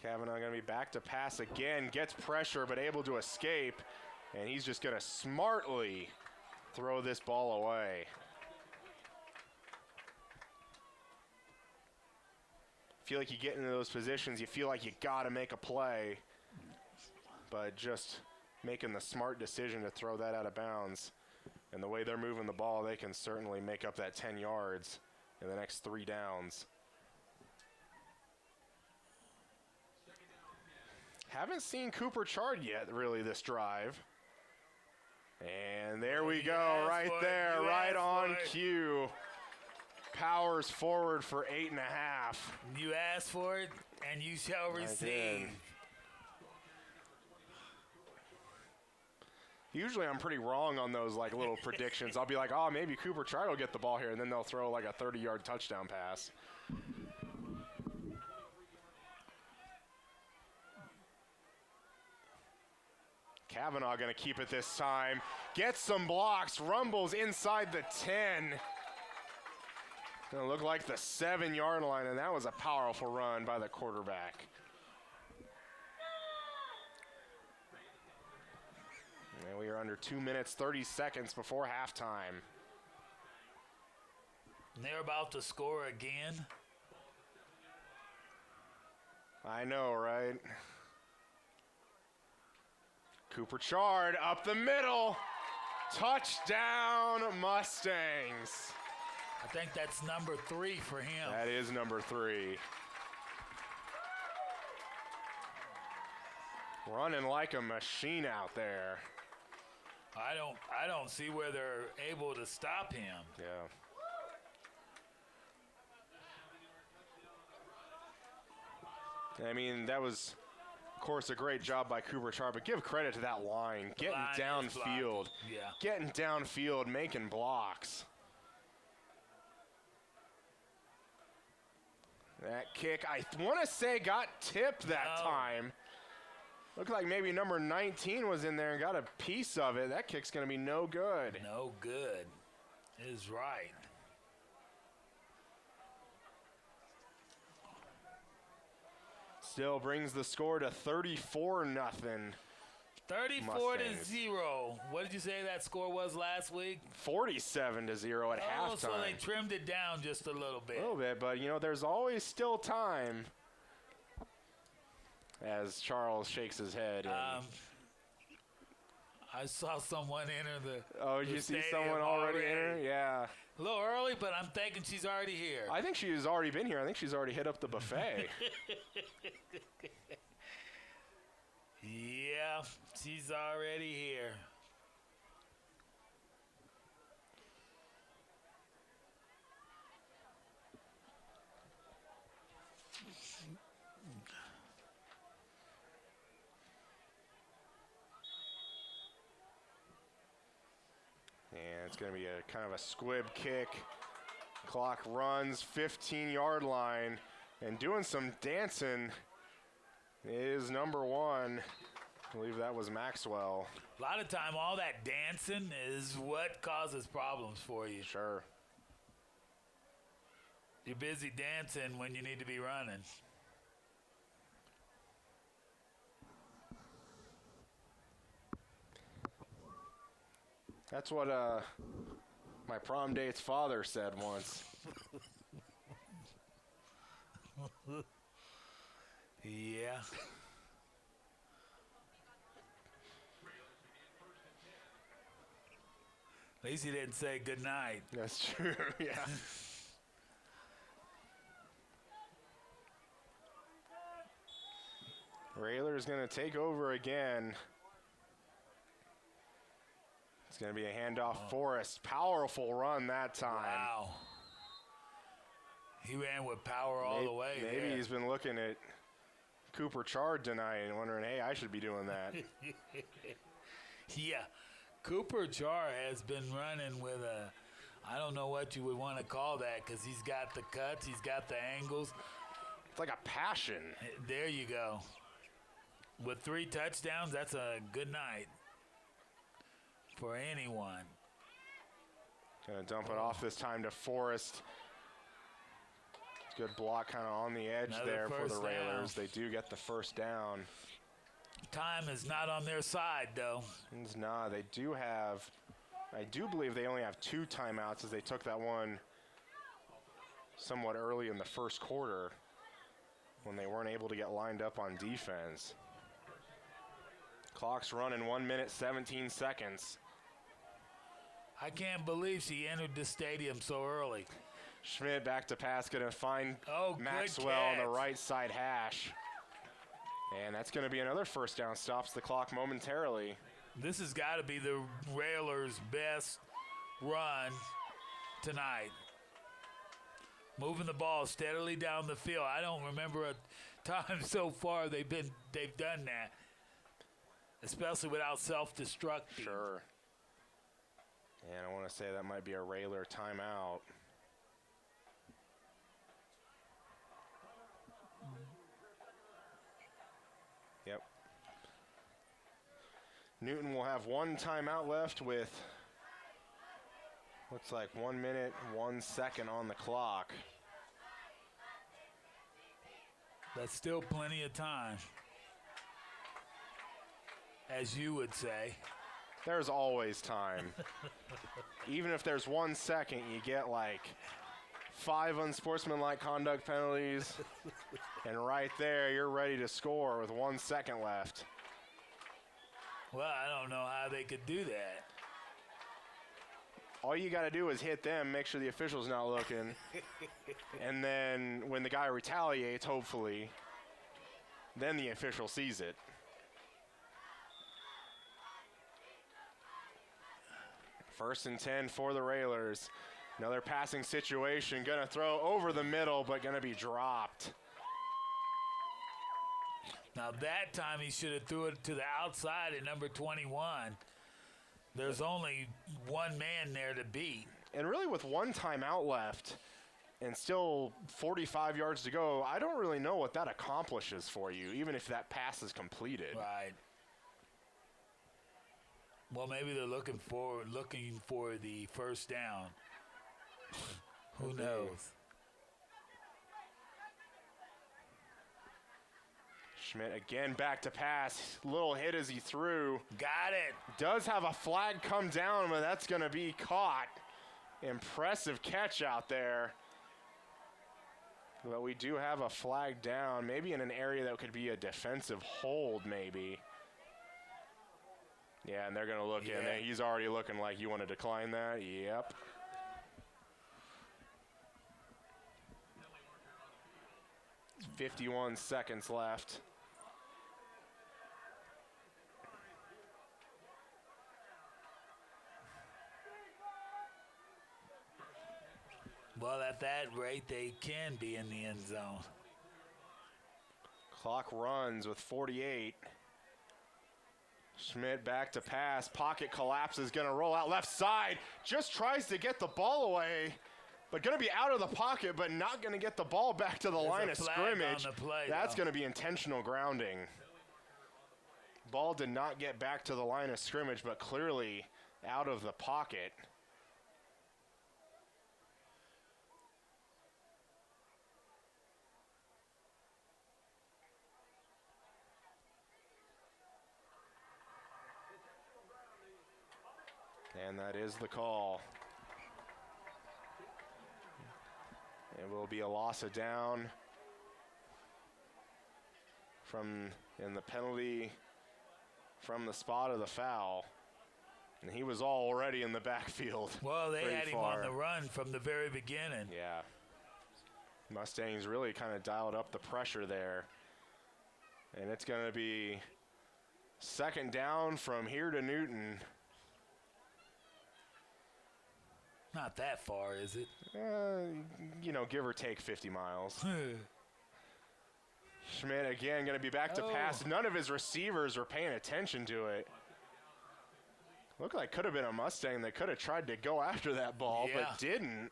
Kavanaugh going to be back to pass again, gets pressure but able to escape, and he's just going to smartly throw this ball away. Feel like you get into those positions, you feel like you got to make a play, but just making the smart decision to throw that out of bounds. And the way they're moving the ball, they can certainly make up that 10 yards in the next 3 downs. Haven't seen Cooper Chard yet, really, this drive. And there we go, right there, right on cue. Powers forward for 8.5. You asked for it, and you shall receive. Usually I'm pretty wrong on those like little predictions. I'll be like, oh, maybe Cooper Chard will get the ball here, and then they'll throw like a 30-yard touchdown pass. Kavanaugh going to keep it this time. Gets some blocks, rumbles inside the 10. Going to look like the 7-yard line, and that was a powerful run by the quarterback. And we are under 2 minutes, 30 seconds before halftime. And they're about to score again. I know, right? Cooper Chard up the middle. Touchdown, Mustangs. I think that's number 3 for him. That is number 3. Running like a machine out there. I don't see where they're able to stop him. Yeah. I mean, that was, of course, a great job by Cooper Chard, but give credit to that line. Getting downfield. Yeah. Getting downfield, making blocks. That kick, I want to say, got tipped that time. Looked like maybe number 19 was in there and got a piece of it. That kick's going to be no good. No good is right. Still brings the score to 34-0. 34-0. What did you say that score was last week? 47-0 at halftime. So they trimmed it down just a little bit. A little bit, but, you know, there's always still time. As Charles shakes his head. I saw someone enter the Oh, did you see someone already enter? Yeah. A little early, but I'm thinking she's already here. I think she's already been here. I think she's already hit up the buffet. Yeah, she's already here. And it's going to be a kind of a squib kick. Clock runs 15-yard line. And doing some dancing is number 1. I believe that was Maxwell. A lot of time, all that dancing is what causes problems for you. Sure. You're busy dancing when you need to be running. That's what my prom date's father said once. Yeah. At least he didn't say good night. That's true, yeah. Rayler's going to take over again. It's going to be a handoff. Forrest. Powerful run that time. Wow. He ran with power all the way. Maybe he's been looking at Cooper Chard tonight and wondering, hey, I should be doing that. Yeah. Cooper Chard has been running with I don't know what you would want to call that, because he's got the cuts, he's got the angles. It's like a passion. There you go. With 3 touchdowns, that's a good night for anyone. Gonna dump it off this time to Forrest. Good block kind of on the edge there for the Railers. They do get the first down. Time is not on their side, though. It's not. They do have, I do believe they only have 2 timeouts, as they took that one somewhat early in the first quarter when they weren't able to get lined up on defense. Clock's running 1 minute, 17 seconds. I can't believe she entered the stadium so early. Schmidt back to pass, going to find Maxwell on the right side hash. And that's going to be another first down. Stops the clock momentarily. This has got to be the Railers' best run tonight. Moving the ball steadily down the field. I don't remember a time so far they've done that. especially without self-destructing. Sure. And I want to say that might be a Railer timeout. Yep. Newton will have one timeout left with, looks like 1 minute, 1 second on the clock. That's still plenty of time, as you would say. There's always time. Even if there's 1 second, you get like 5 unsportsmanlike conduct penalties, and right there, you're ready to score with 1 second left. Well, I don't know how they could do that. All you got to do is hit them, make sure the official's not looking, and then when the guy retaliates, hopefully, then the official sees it. First and 10 for the Railers. Another passing situation, gonna throw over the middle, but gonna be dropped. Now that time he should have threw it to the outside at number 21. There's only one man there to beat. And really with 1 timeout left and still 45 yards to go, I don't really know what that accomplishes for you, even if that pass is completed. Right. Well, maybe they're looking for the first down. Who knows? Schmidt again back to pass. Little hit as he threw. Got it. Does have a flag come down, but that's going to be caught. Impressive catch out there. But we do have a flag down, maybe in an area that could be a defensive hold, maybe. Yeah, and they're going to look in there. He's already looking like, you want to decline that? Yep. It's 51 seconds left. Well, at that rate, they can be in the end zone. Clock runs with 48. Schmidt back to pass. Pocket collapses, going to roll out left side. Just tries to get the ball away, but going to be out of the pocket, but not going to get the ball back to the line of scrimmage. That's going to be intentional grounding. Ball did not get back to the line of scrimmage, but clearly out of the pocket. And that is the call. It will be a loss of down in the penalty from the spot of the foul. And he was already in the backfield. Well, they had him on the run from the very beginning. Yeah. Mustangs really kind of dialed up the pressure there. And it's going to be second down from here to Newton. Not that far, is it? Give or take 50 miles. Schmidt again going to be back to pass. None of his receivers were paying attention to it. Looked like could have been a Mustang that could have tried to go after that ball, but didn't.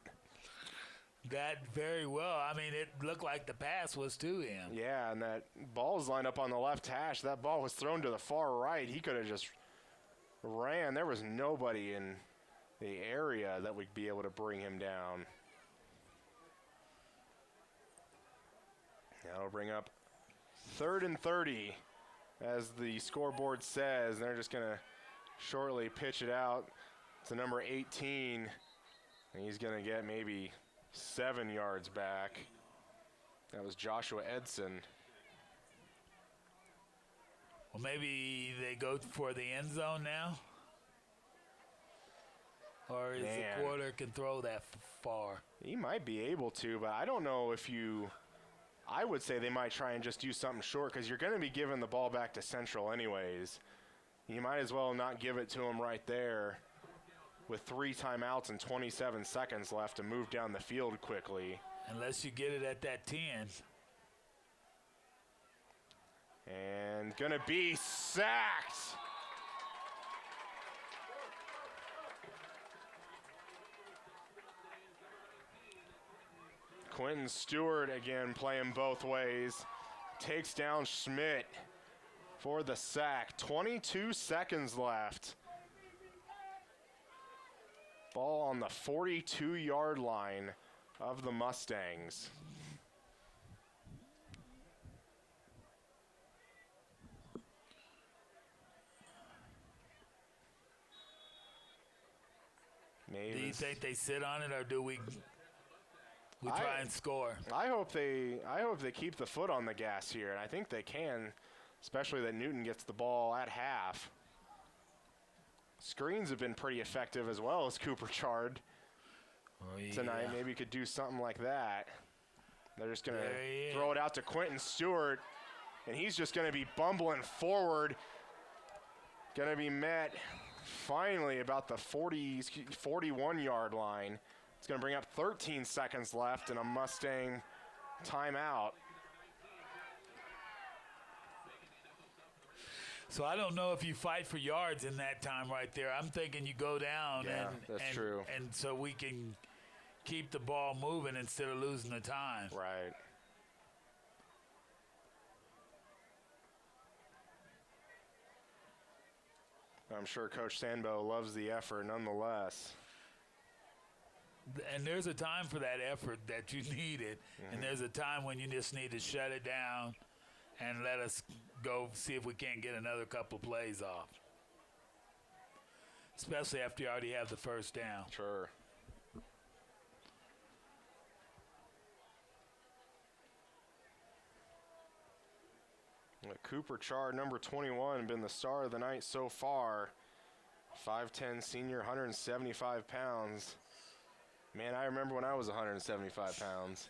That very well. I mean, it looked like the pass was to him. Yeah, and that ball was lined up on the left hash. That ball was thrown to the far right. He could have just ran. There was nobody in the area that would be able to bring him down. That'll bring up 3rd and 30, as the scoreboard says. They're just going to shortly pitch it out to number 18, and he's going to get maybe 7 yards back. That was Joshua Edson. Well, maybe they go for the end zone now? Or is the quarter can throw that far? He might be able to, but I don't know if I would say they might try and just do something short, because you're going to be giving the ball back to Central anyways. You might as well not give it to him right there with 3 timeouts and 27 seconds left to move down the field quickly. Unless you get it at that 10. And gonna be sacked. Quentin Stewart again playing both ways. Takes down Schmidt for the sack. 22 seconds left. Ball on the 42-yard line of the Mustangs. Do you think they sit on it, or do we try and score? I hope they keep the foot on the gas here, and I think they can, especially that Newton gets the ball at half. Screens have been pretty effective as well as Cooper Chard tonight. Maybe could do something like that. They're just going to throw it out to Quentin Stewart, and he's just going to be bumbling forward. Going to be met finally about the 41-yard line. It's going to bring up 13 seconds left and a Mustang timeout. So I don't know if you fight for yards in that time right there. I'm thinking you go down. Yeah, that's true. And so we can keep the ball moving instead of losing the time. Right. I'm sure Coach Sandbo loves the effort nonetheless. And there's a time for that effort that you need it, and there's a time when you just need to shut it down and let us go see if we can't get another couple plays off, especially after you already have the first down. Sure. Cooper Chard, number 21, been the star of the night so far. 5'10 senior, 175 pounds. Man, I remember when I was 175 pounds.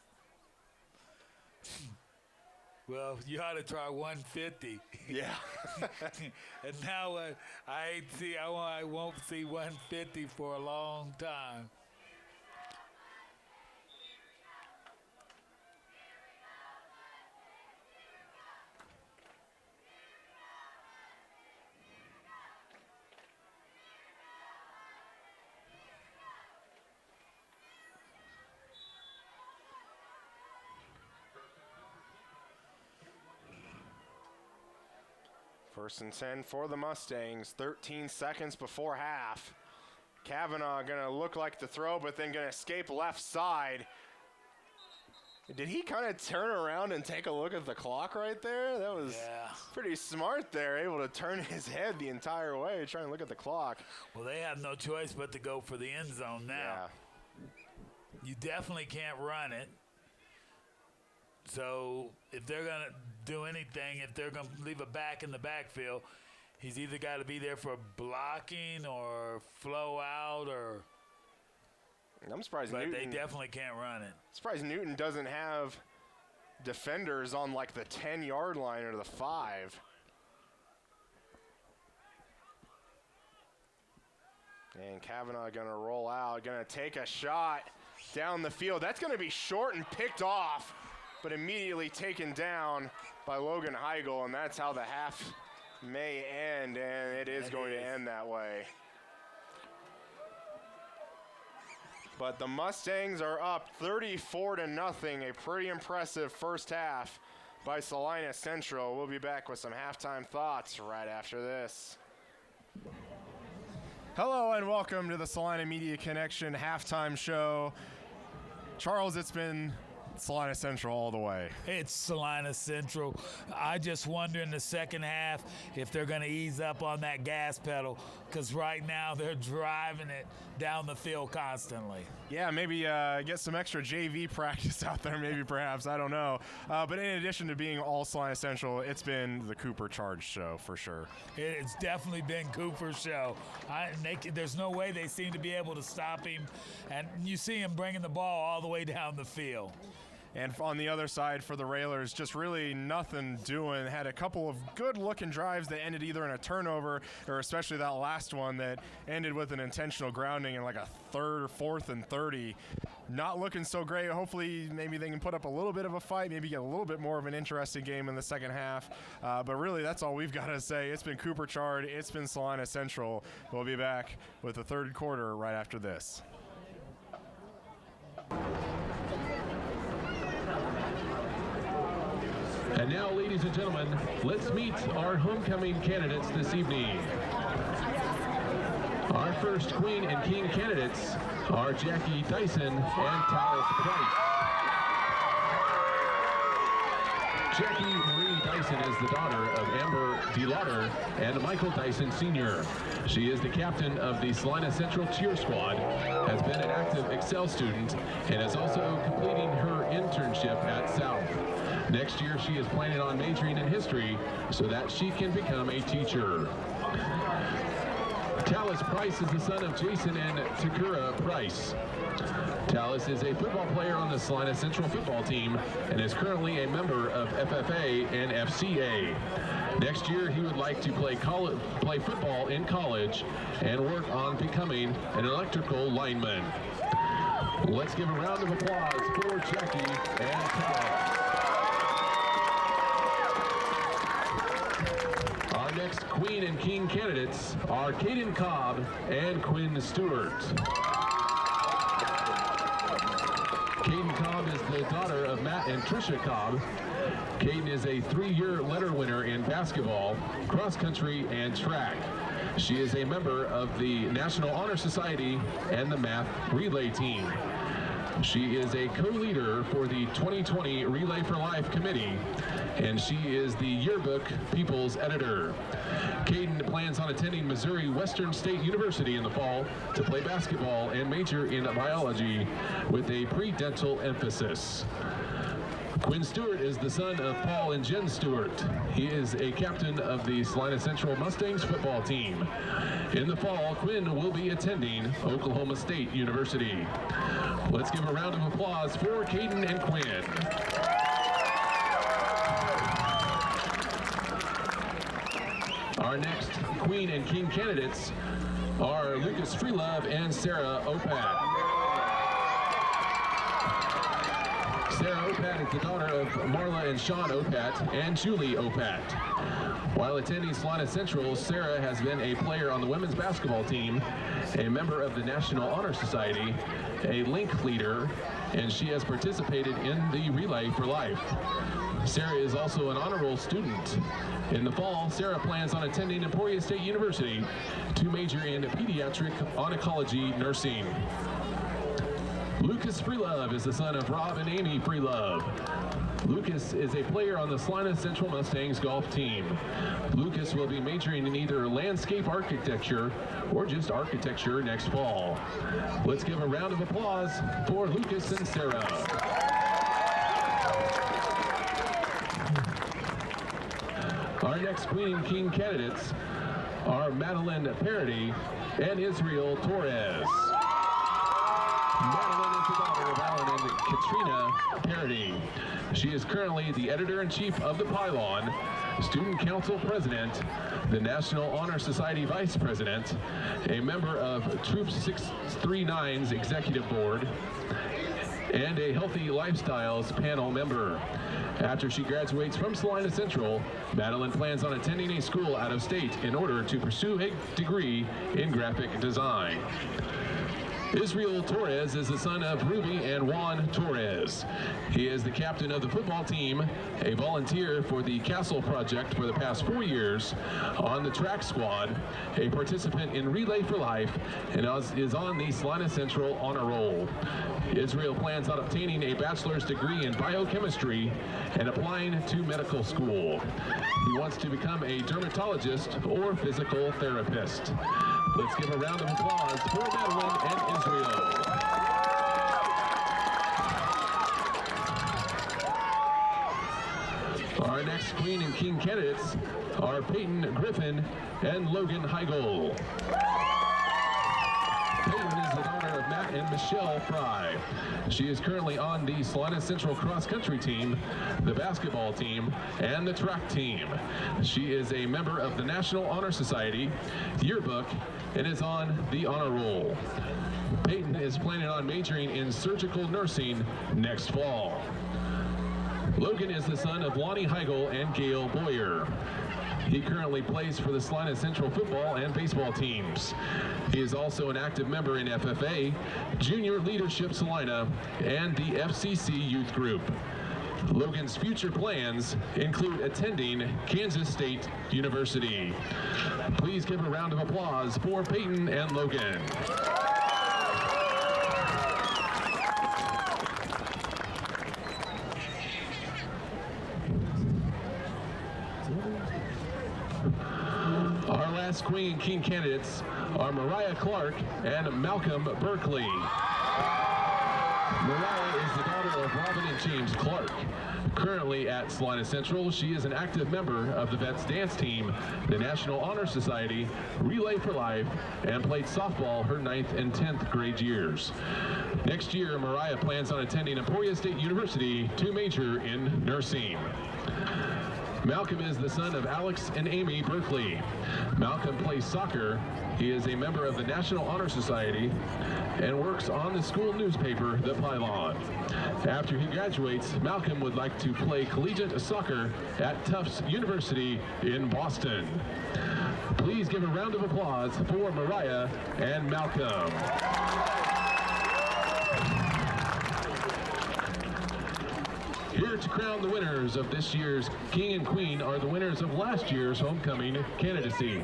Well, you ought to try 150. Yeah. And now I won't see 150 for a long time. First and 10 for the Mustangs, 13 seconds before half. Kavanaugh gonna look like the throw, but then gonna escape left side. Did he kind of turn around and take a look at the clock right there? That was pretty smart there, able to turn his head the entire way, trying to look at the clock. Well, they have no choice but to go for the end zone now. Yeah. You definitely can't run it. So if they're going to do anything, if they're going to leave a back in the backfield, he's either got to be there for blocking or flow out or – I'm surprised but Newton. They definitely can't run it. Surprised Newton doesn't have defenders on like the 10-yard line or the 5. And Kavanaugh going to roll out, going to take a shot down the field. That's going to be short and picked off, but immediately taken down by Logan Heigl, and that's how the half may end, and it is going to end that way. But the Mustangs are up 34-0, a pretty impressive first half by Salina Central. We'll be back with some halftime thoughts right after this. Hello and welcome to the Salina Media Connection halftime show. Charles, it's been Salina Central all the way. It's Salina Central. I just wonder in the second half if they're going to ease up on that gas pedal, because right now they're driving it down the field constantly. Yeah, maybe get some extra JV practice out there, maybe perhaps. I don't know. But in addition to being all Salina Central, it's been the Cooper Charge show for sure. It's definitely been Cooper's show. There's no way they seem to be able to stop him. And you see him bringing the ball all the way down the field. And on the other side for the Railers, just really nothing doing. Had a couple of good-looking drives that ended either in a turnover or especially that last one that ended with an intentional grounding in like a 4th and 30. not looking so great. Hopefully, maybe they can put up a little bit of a fight, maybe get a little bit more of an interesting game in the second half. But really, that's all we've got to say. It's been Cooper Chard. It's been Salina Central. We'll be back with the third quarter right after this. And now, ladies and gentlemen, let's meet our homecoming candidates this evening. Our first Queen and King candidates are Jackie Dyson and Talis Price. Jackie Marie Dyson is the daughter of Amber DeLauder and Michael Dyson Sr. She is the captain of the Salina Central Cheer Squad, has been an active Excel student, and is also completing her internship at South. Next year, she is planning on majoring in history so that she can become a teacher. Talis Price is the son of Jason and Takura Price. Talis is a football player on the Salina Central football team and is currently a member of FFA and FCA. Next year, he would like to play football in college and work on becoming an electrical lineman. Let's give a round of applause for Jackie and Talis. Our next Queen and King candidates are Caden Cobb and Quinn Stewart. Caden Cobb is the daughter of Matt and Trisha Cobb. Caden is a 3-year letter winner in basketball, cross country, and track. She is a member of the National Honor Society and the Math Relay Team. She is a co-leader for the 2020 Relay for Life Committee, and she is the yearbook People's Editor. Caden plans on attending Missouri Western State University in the fall to play basketball and major in biology with a pre-dental emphasis. Quinn Stewart is the son of Paul and Jen Stewart. He is a captain of the Salina Central Mustangs football team. In the fall, Quinn will be attending Oklahoma State University. Let's give a round of applause for Caden and Quinn. Our next Queen and King candidates are Lucas Freelove and Sarah Opat. Sarah Opat is the daughter of Marla and Sean Opat and Julie Opat. While attending Salina Central, Sarah has been a player on the women's basketball team, a member of the National Honor Society, a link leader, and she has participated in the Relay for Life. Sarah is also an honor roll student. In the fall, Sarah plans on attending Emporia State University to major in pediatric oncology nursing. Lucas Freelove is the son of Rob and Amy Freelove. Lucas is a player on the Salina Central Mustangs golf team. Lucas will be majoring in either landscape architecture or just architecture next fall. Let's give a round of applause for Lucas and Sarah. Our next Queen and King candidates are Madeline Parody and Israel Torres. Madeline is the daughter of Alan and Katrina Parody. She is currently the editor-in-chief of the Pylon, student council president, the National Honor Society vice president, a member of Troop 639's executive board, and a Healthy Lifestyles panel member. After she graduates from Salina Central, Madeline plans on attending a school out of state in order to pursue a degree in graphic design. Israel Torres is the son of Ruby and Juan Torres. He is the captain of the football team, a volunteer for the Castle Project for the past 4 years, on the track squad, a participant in Relay for Life, and is on the Salina Central honor roll. Israel plans on obtaining a bachelor's degree in biochemistry and applying to medical school. He wants to become a dermatologist or physical therapist. Let's give a round of applause for Madeline and Israel. Our next Queen and King candidates are Peyton Griffin and Logan Heigl. Peyton is the daughter of Matt and Michelle Fry. She is currently on the Salina Central cross country team, the basketball team, and the track team. She is a member of the National Honor Society yearbook and is on the honor roll. Peyton is planning on majoring in surgical nursing next fall. Logan is the son of Lonnie Heigl and Gail Boyer. He currently plays for the Salina Central football and baseball teams. He is also an active member in FFA, Junior Leadership Salina, and the FCC Youth Group. Logan's future plans include attending Kansas State University. Please give a round of applause for Peyton and Logan. Our last Queen and King candidates are Mariah Clark and Malcolm Berkeley. Mariah is the daughter of Robin and James Clark. Currently at Salina Central, she is an active member of the Vets dance team, the National Honor Society, Relay for Life, and played softball her 9th and 10th grade years. Next year, Mariah plans on attending Emporia State University to major in nursing. Malcolm is the son of Alex and Amy Berkeley. Malcolm plays soccer. He is a member of the National Honor Society and works on the school newspaper, The Pylon. After he graduates, Malcolm would like to play collegiate soccer at Tufts University in Boston. Please give a round of applause for Mariah and Malcolm. Here to crown the winners of this year's King and Queen are the winners of last year's homecoming candidacy.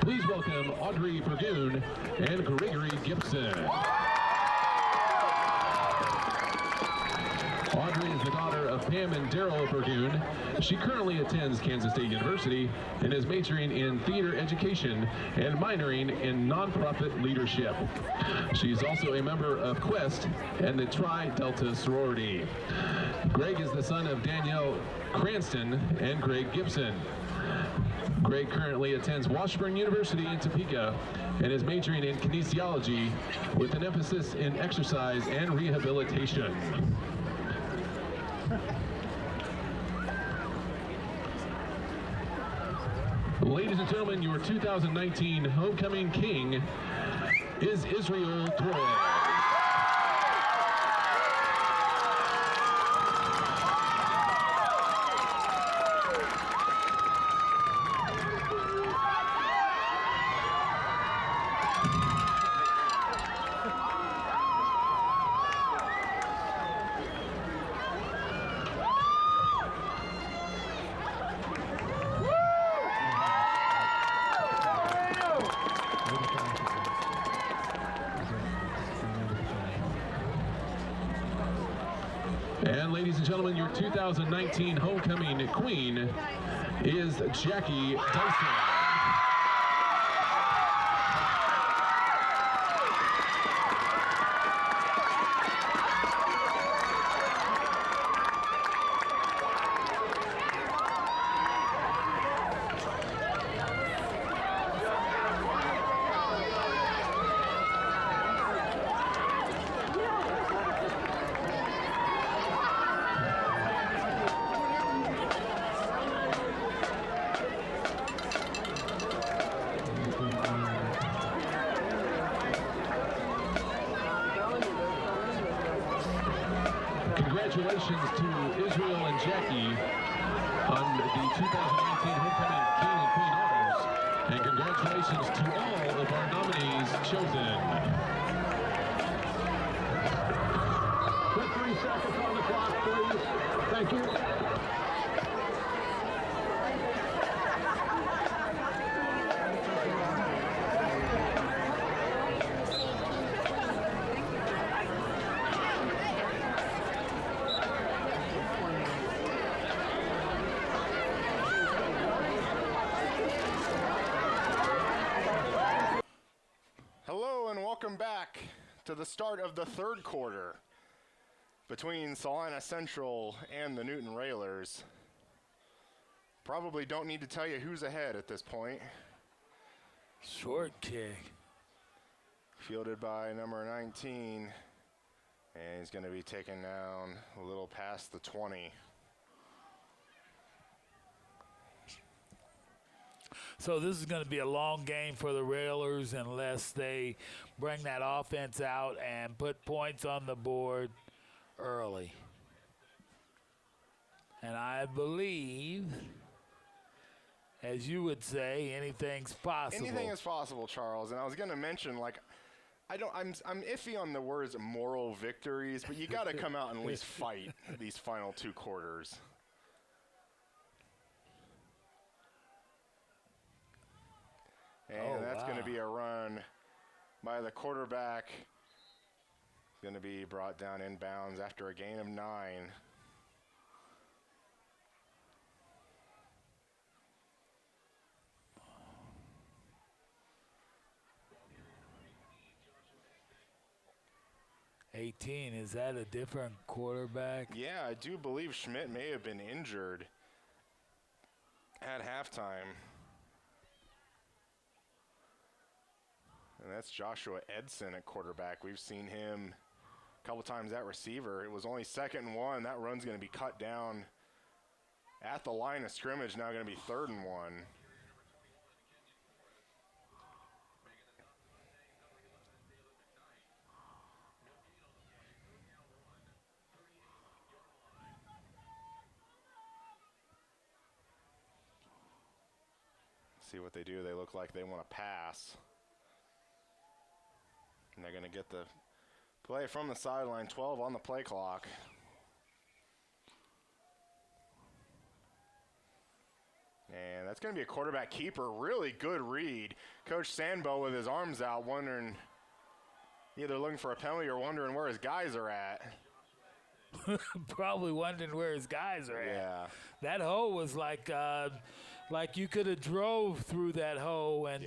Please welcome Audrey Burgoon and Gregory Gibson. Audrey is the daughter of Pam and Daryl Burgoon. She currently attends Kansas State University and is majoring in theater education and minoring in nonprofit leadership. She is also a member of Quest and the Tri Delta sorority. Greg is the son of Danielle Cranston and Greg Gibson. Greg currently attends Washburn University in Topeka and is majoring in kinesiology with an emphasis in exercise and rehabilitation. Ladies and gentlemen, your 2019 homecoming king is Israel Torres. And ladies and gentlemen, your 2019 homecoming queen is Jackie Dyson. Congratulations to Israel and Jackie on the 2019 Homecoming King and Queen honors, and congratulations to all of our nominees chosen. Put 3 seconds on the clock, please. Thank you. Welcome back to the start of the third quarter between Salina Central and the Newton Railers. Probably don't need to tell you who's ahead at this point. Short kick. Fielded by number 19. And he's going to be taken down a little past the 20. So this is going to be a long game for the Railers unless they bring that offense out and put points on the board early. And I believe, as you would say, anything's possible. Anything is possible, Charles. And I was going to mention, like, I'm iffy on the words moral victories, but you got to come out and at least fight these final 2 quarters. And that's going to be a run by the quarterback. Going to be brought down inbounds after a gain of 9. Is that a different quarterback? Yeah, I do believe Schmidt may have been injured at halftime. And that's Joshua Edson at quarterback. We've seen him a couple times at receiver. It was only 2nd and 1. That run's going to be cut down at the line of scrimmage. Now going to be 3rd and 1. See what they do. They look like they want to pass. And they're going to get the play from the sideline. 12 on the play clock. And that's going to be a quarterback keeper. Really good read. Coach Sandbo with his arms out, wondering, either looking for a penalty or wondering where his guys are at. Probably wondering where his guys are Yeah. at. That hole was like you could have drove through that hole and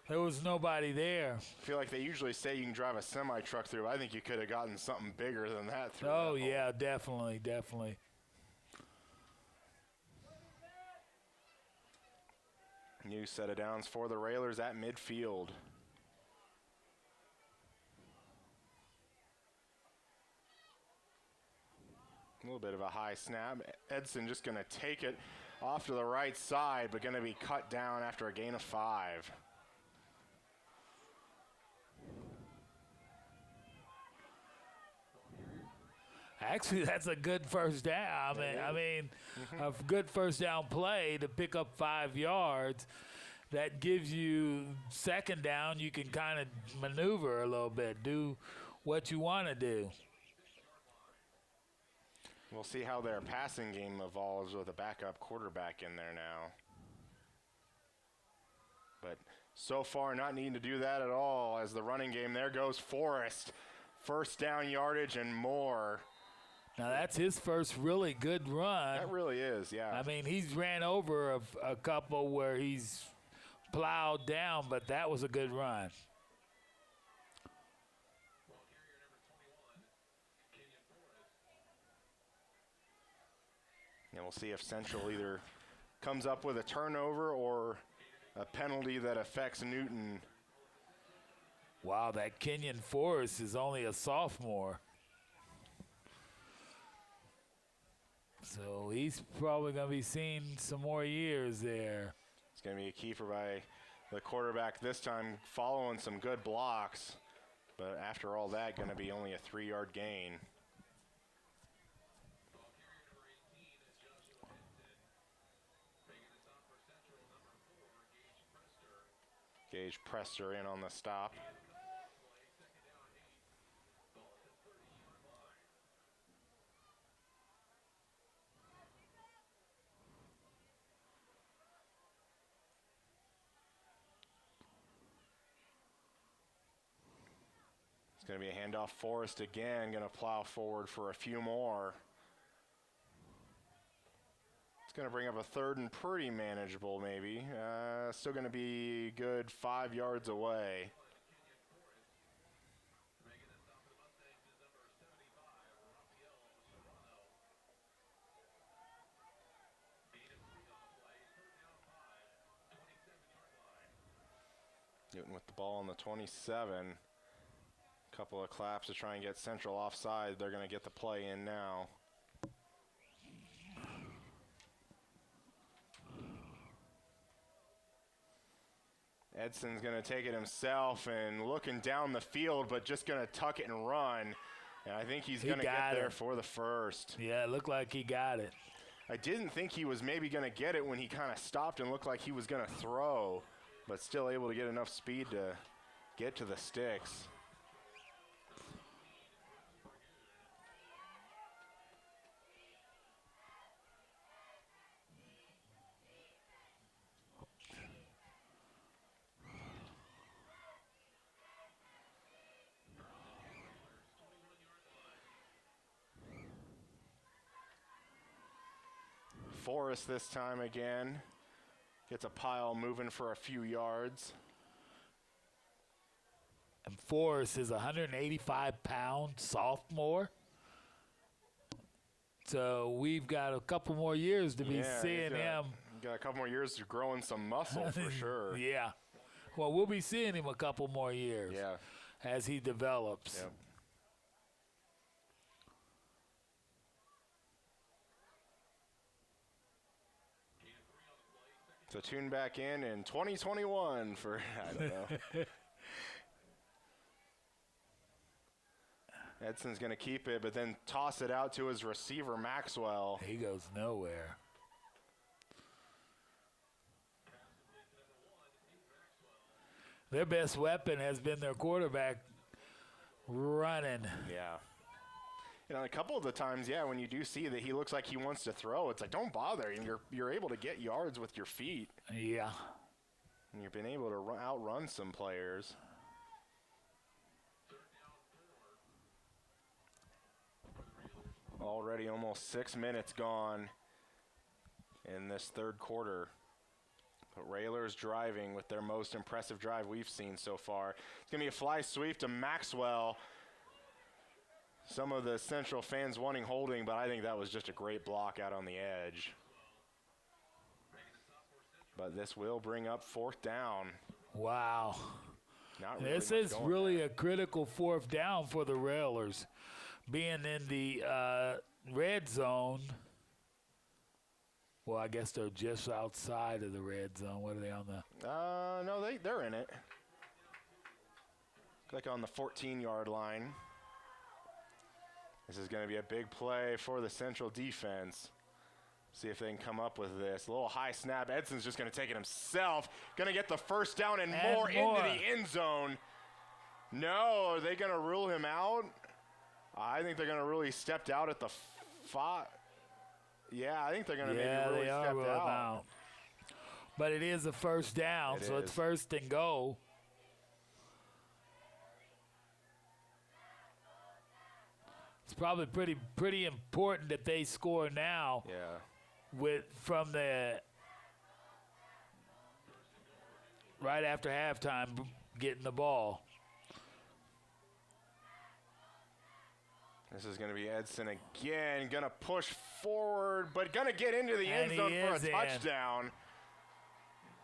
there was nobody there. I feel like they usually say you can drive a semi-truck through. I think you could have gotten something bigger than that through. Oh, that yeah, hole. definitely. New set of downs for the Railers at midfield. A little bit of a high snap. Edson just going to take it off to the right side, but going to be cut down after a gain of 5. Actually, that's a good first down. I mean, a good first down play to pick up 5 yards. That gives you 2nd down. You can kind of maneuver a little bit, do what you want to do. We'll see how their passing game evolves with a backup quarterback in there now. But so far, not needing to do that at all as the running game. There goes Forrest. 1st down yardage and more. Now, that's his first really good run. That really is, yeah. I mean, he's ran over a couple where he's plowed down, but that was a good run. And we'll see if Central either comes up with a turnover or a penalty that affects Newton. Wow, that Kenyon Forrest is only a sophomore. So he's probably going to be seeing some more years there. It's going to be a keeper by the quarterback this time, following some good blocks. But after all that, going to be only a 3-yard gain. Gage Presser in on the stop. It's going to be a handoff. Forrest again, going to plow forward for a few more. It's going to bring up a 3rd and pretty manageable, maybe. Still going to be good 5 yards away. Newton with the ball on the 27. Couple of claps to try and get Central offside. They're going to get the play in now. Edson's going to take it himself and looking down the field, but just going to tuck it and run. And I think he's going to get there for the first. Yeah, it looked like he got it. I didn't think he was maybe going to get it when he kind of stopped and looked like he was going to throw, but still able to get enough speed to get to the sticks. Forrest this time again. Gets a pile moving for a few yards. And Forrest is a 185-pound sophomore. So we've got a couple more years to be seeing him. Got a couple more years to growing some muscle for sure. Yeah. Well, we'll be seeing him a couple more years as he develops. Yep. So tune back in 2021 for, I don't know. Edson's going to keep it, but then toss it out to his receiver, Maxwell. He goes nowhere. Their best weapon has been their quarterback running. Yeah. You know, a couple of the times, when you do see that he looks like he wants to throw, it's like, don't bother. And you're able to get yards with your feet. Yeah. And you've been able to outrun some players. Already almost 6 minutes gone in this third quarter. But Raylor's driving with their most impressive drive we've seen so far. It's going to be a fly sweep to Maxwell. Some of the Central fans wanting holding, but I think that was just a great block out on the edge. But this will bring up fourth down. Wow. Not really this is really a critical fourth down for the Railers. Being in the red zone. Well, I guess they're just outside of the red zone. What are they on the? No, they're in it. Like on the 14-yard line. This is going to be a big play for the Central defense. See if they can come up with this. A little high snap. Edson's just going to take it himself. Going to get the first down and more into the end zone. No, are they going to rule him out? I think they're going to really stepped out at the 5. Yeah, I think they're going to maybe really step out. But it is a first down, it's first and goal. It's probably pretty important that they score now. Yeah. From the right after halftime, getting the ball. This is going to be Edson again, going to push forward, but going to get into the end zone for a touchdown.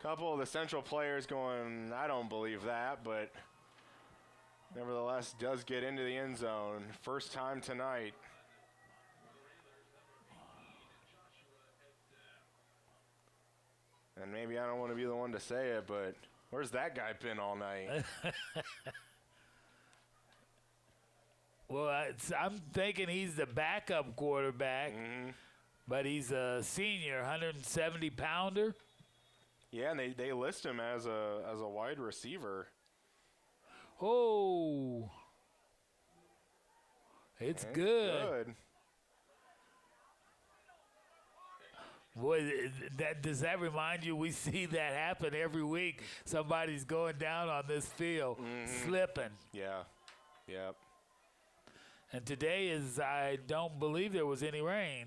Couple of the Central players going, I don't believe that, but nevertheless does get into the end zone. First time tonight. And maybe I don't want to be the one to say it, but where's that guy been all night? Well, I'm thinking he's the backup quarterback, but he's a senior, 170-pounder. Yeah, and they list him as a wide receiver. Oh, it's good. Boy, does that remind you? We see that happen every week. Somebody's going down on this field, slipping. Yeah, yep. And today I don't believe there was any rain.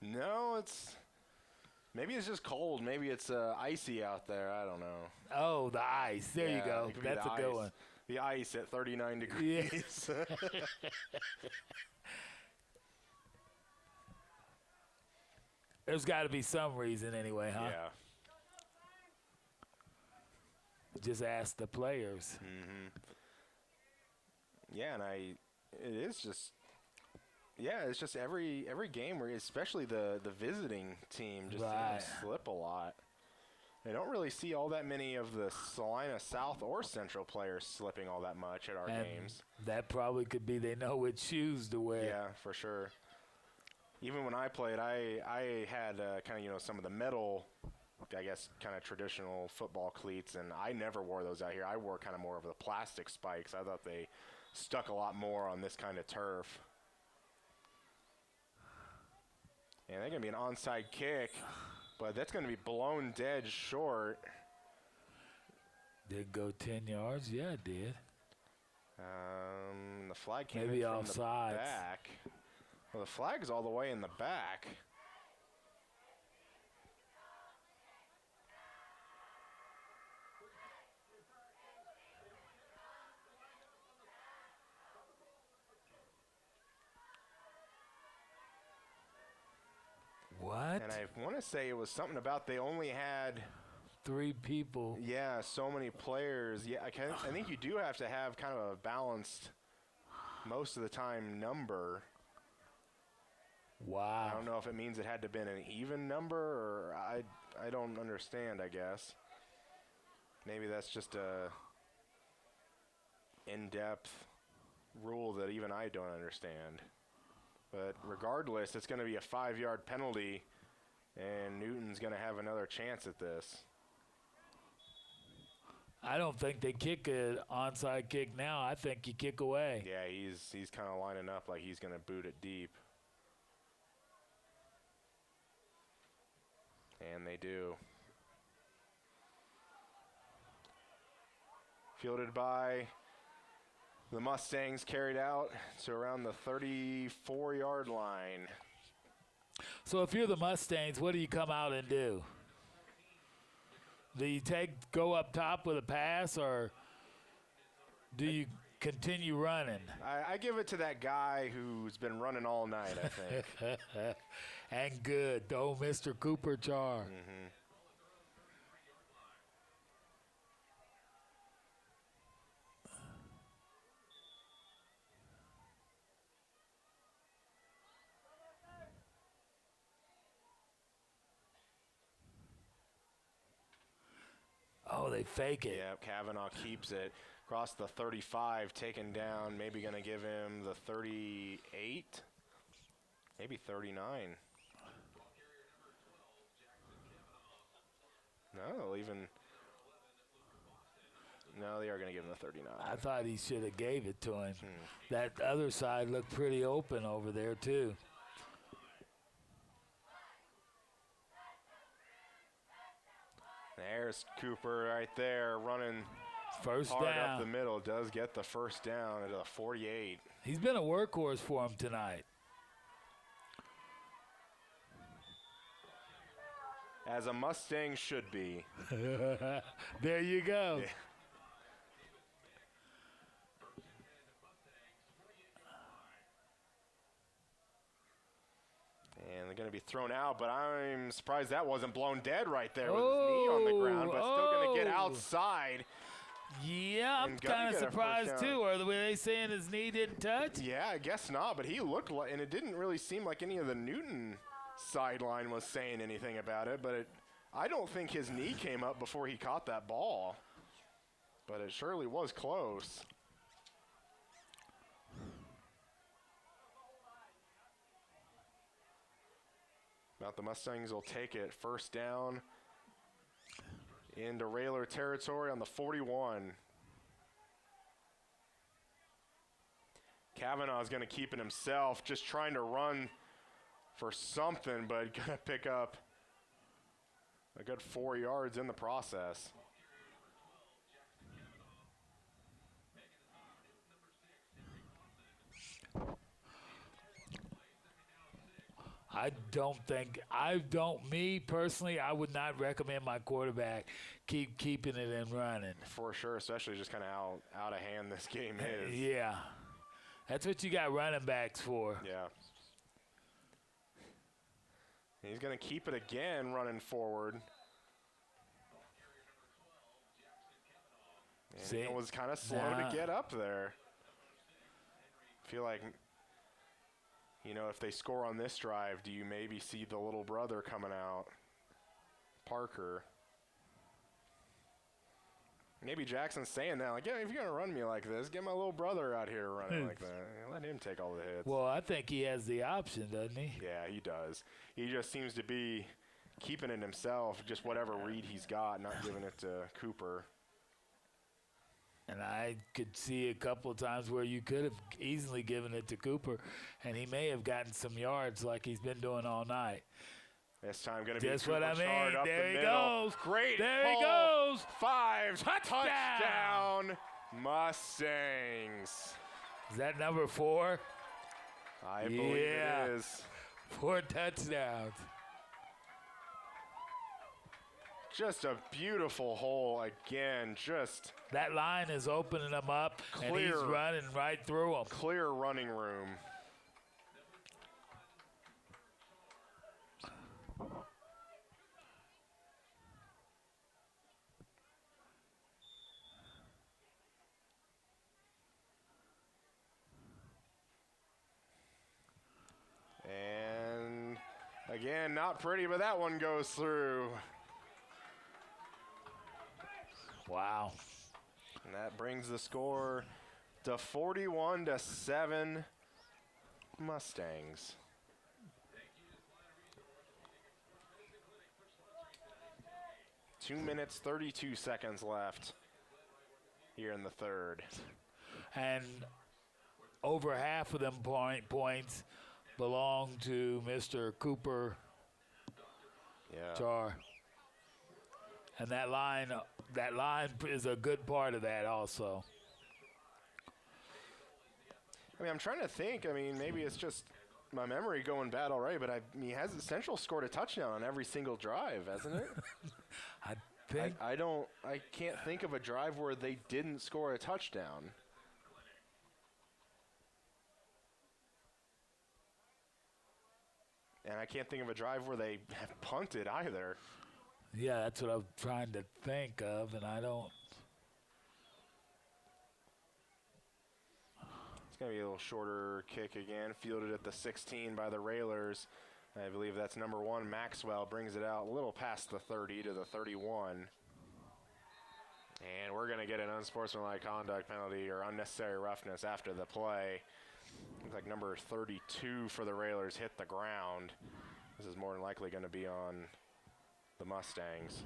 No, maybe it's just cold. Maybe it's icy out there. I don't know. Oh, the ice. There you go. That's a good one. The ice at 39 degrees. Yeah. There's got to be some reason anyway, huh? Yeah. just asked the players. Mm-hmm. Yeah, and it's just every game where, especially the visiting team, just seems to slip a lot. I don't really see all that many of the Salina South or Central players slipping all that much at our games. That probably could be they know which shoes to wear. Yeah, for sure. Even when I played, I had kind of, some of the metal, I guess, kind of traditional football cleats, and I never wore those out here. I wore kind of more of the plastic spikes. I thought they stuck a lot more on this kind of turf. And they're going to be an onside kick, but that's going to be blown dead short. Did go 10 yards? Yeah, it did. The flag came maybe in from offsides. The back. Well, the flag's all the way in the back. What? And I want to say it was something about they only had 3 people. Yeah, so many players. Yeah, I think you do have to have kind of a balanced, most of the time, number. Wow. I don't know if it means it had to have been an even number, or I don't understand, I guess. Maybe that's just a in-depth rule that even I don't understand. But regardless, it's going to be a 5-yard penalty, and Newton's going to have another chance at this. I don't think they kick an onside kick now. I think you kick away. Yeah, he's kind of lining up like he's going to boot it deep. And they do. Fielded by the Mustangs, carried out to around the 34-yard line. So if you're the Mustangs, what do you come out and do? Do you go up top with a pass, or do you continue running? I give it to that guy who's been running all night, I think. And good. Oh, Mr. Cooper Char. Mm-hmm. Oh, they fake it. Yeah, Kavanaugh keeps it. Across the 35, taken down. Maybe going to give him the 38, maybe 39. No, no, they are going to give him the 39. I thought he should have gave it to him. That other side looked pretty open over there, too. There's Cooper right there running first hard down up the middle. Does get the first down at a 48. He's been a workhorse for him tonight. As a Mustang should be. There you go. Yeah. And they're going to be thrown out, but I'm surprised that wasn't blown dead right there with his knee on the ground, but still going to get outside. Yeah, I'm kind of surprised too. Are they saying his knee didn't touch? Yeah, I guess not, but he looked like, and it didn't really seem like any of the Newton sideline was saying anything about it, but I don't think his knee came up before he caught that ball, but it surely was close. About the Mustangs will take it first down into Railer territory on the 41. Kavanaugh's going to keep it himself, just trying to run for something, but going to pick up a good 4 yards in the process. Me personally, I would not recommend my quarterback keeping it and running. For sure, especially just kind of how out of hand this game is. Yeah. That's what you got running backs for. Yeah. He's going to keep it again running forward. And it was kind of slow to get up there. I feel like, you know, if they score on this drive, do you maybe see the little brother coming out, Parker? Maybe Jackson's saying that, like, yeah, if you're going to run me like this, get my little brother out here running like that. Let him take all the hits. Well, I think he has the option, doesn't he? Yeah, he does. He just seems to be keeping it himself, just whatever read he's got, not giving it to Cooper. And I could see a couple of times where you could have easily given it to Cooper, and he may have gotten some yards like he's been doing all night. This time going to be Just what I mean. Up There the he middle. goes. Great. There he pull. goes. 5. Touchdown. Mustangs. Is that number 4? I believe it is. 4 touchdowns. Just a beautiful hole again. Just that line is opening him up, clear, and he's running right through him. Clear running room. And again, not pretty, but that one goes through. Wow. And that brings the score to 41-7 Mustangs. Two minutes, 32 seconds left here in the third. And over half of them points belong to Mr. Cooper Char. And that line is a good part of that also. I mean, I'm trying to think. I mean, maybe it's just my memory going bad already, but Central scored a touchdown on every single drive, hasn't it? I can't think of a drive where they didn't score a touchdown. And I can't think of a drive where they have punted either. Yeah, that's what I'm trying to think of, and I don't. It's going to be a little shorter kick again, fielded at the 16 by the Railers. I believe that's number 1, Maxwell, brings it out a little past the 30 to the 31. And we're going to get an unsportsmanlike conduct penalty or unnecessary roughness after the play. Looks like number 32 for the Railers hit the ground. This is more than likely going to be on the Mustangs.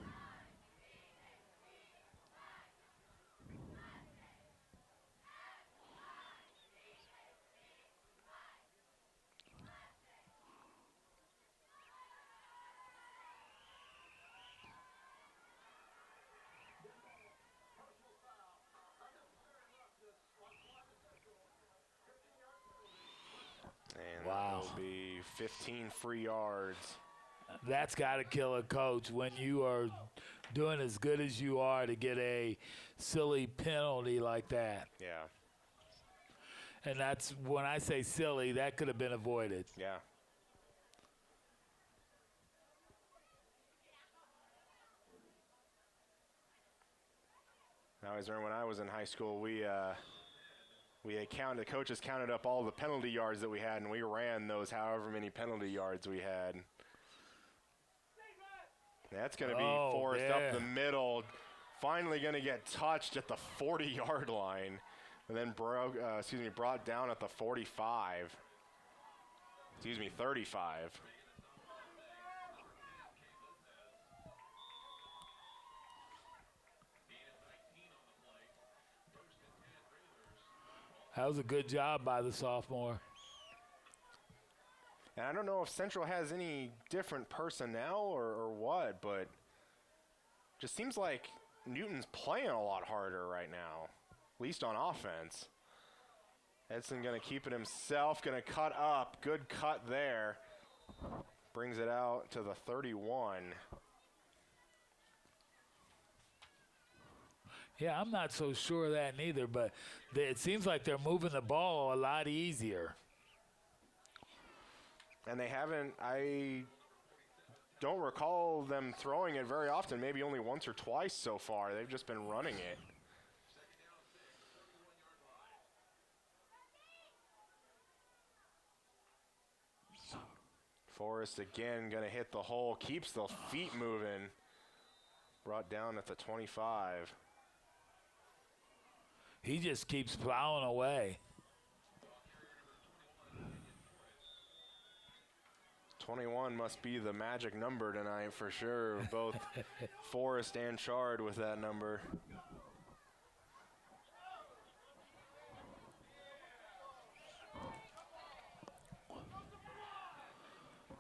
And that will be 15 free yards. That's got to kill a coach when you are doing as good as you are to get a silly penalty like that. Yeah. And that's when I say silly, that could have been avoided. Yeah. I always remember when I was in high school, the coaches counted up all the penalty yards that we had, and we ran those however many penalty yards we had. That's going to be forced up the middle. Finally going to get touched at the 40-yard line, and then brought down at the 45. 35. That was a good job by the sophomore. And I don't know if Central has any different personnel or what, but just seems like Newton's playing a lot harder right now, at least on offense. Edson going to keep it himself, going to cut up. Good cut there. Brings it out to the 31. Yeah, I'm not so sure of that neither, but it seems like they're moving the ball a lot easier. And I don't recall them throwing it very often, maybe only once or twice so far. They've just been running it. Forrest again going to hit the hole, keeps the feet moving. Brought down at the 25. He just keeps plowing away. 21 must be the magic number tonight for sure. Both Forrest and Chard with that number.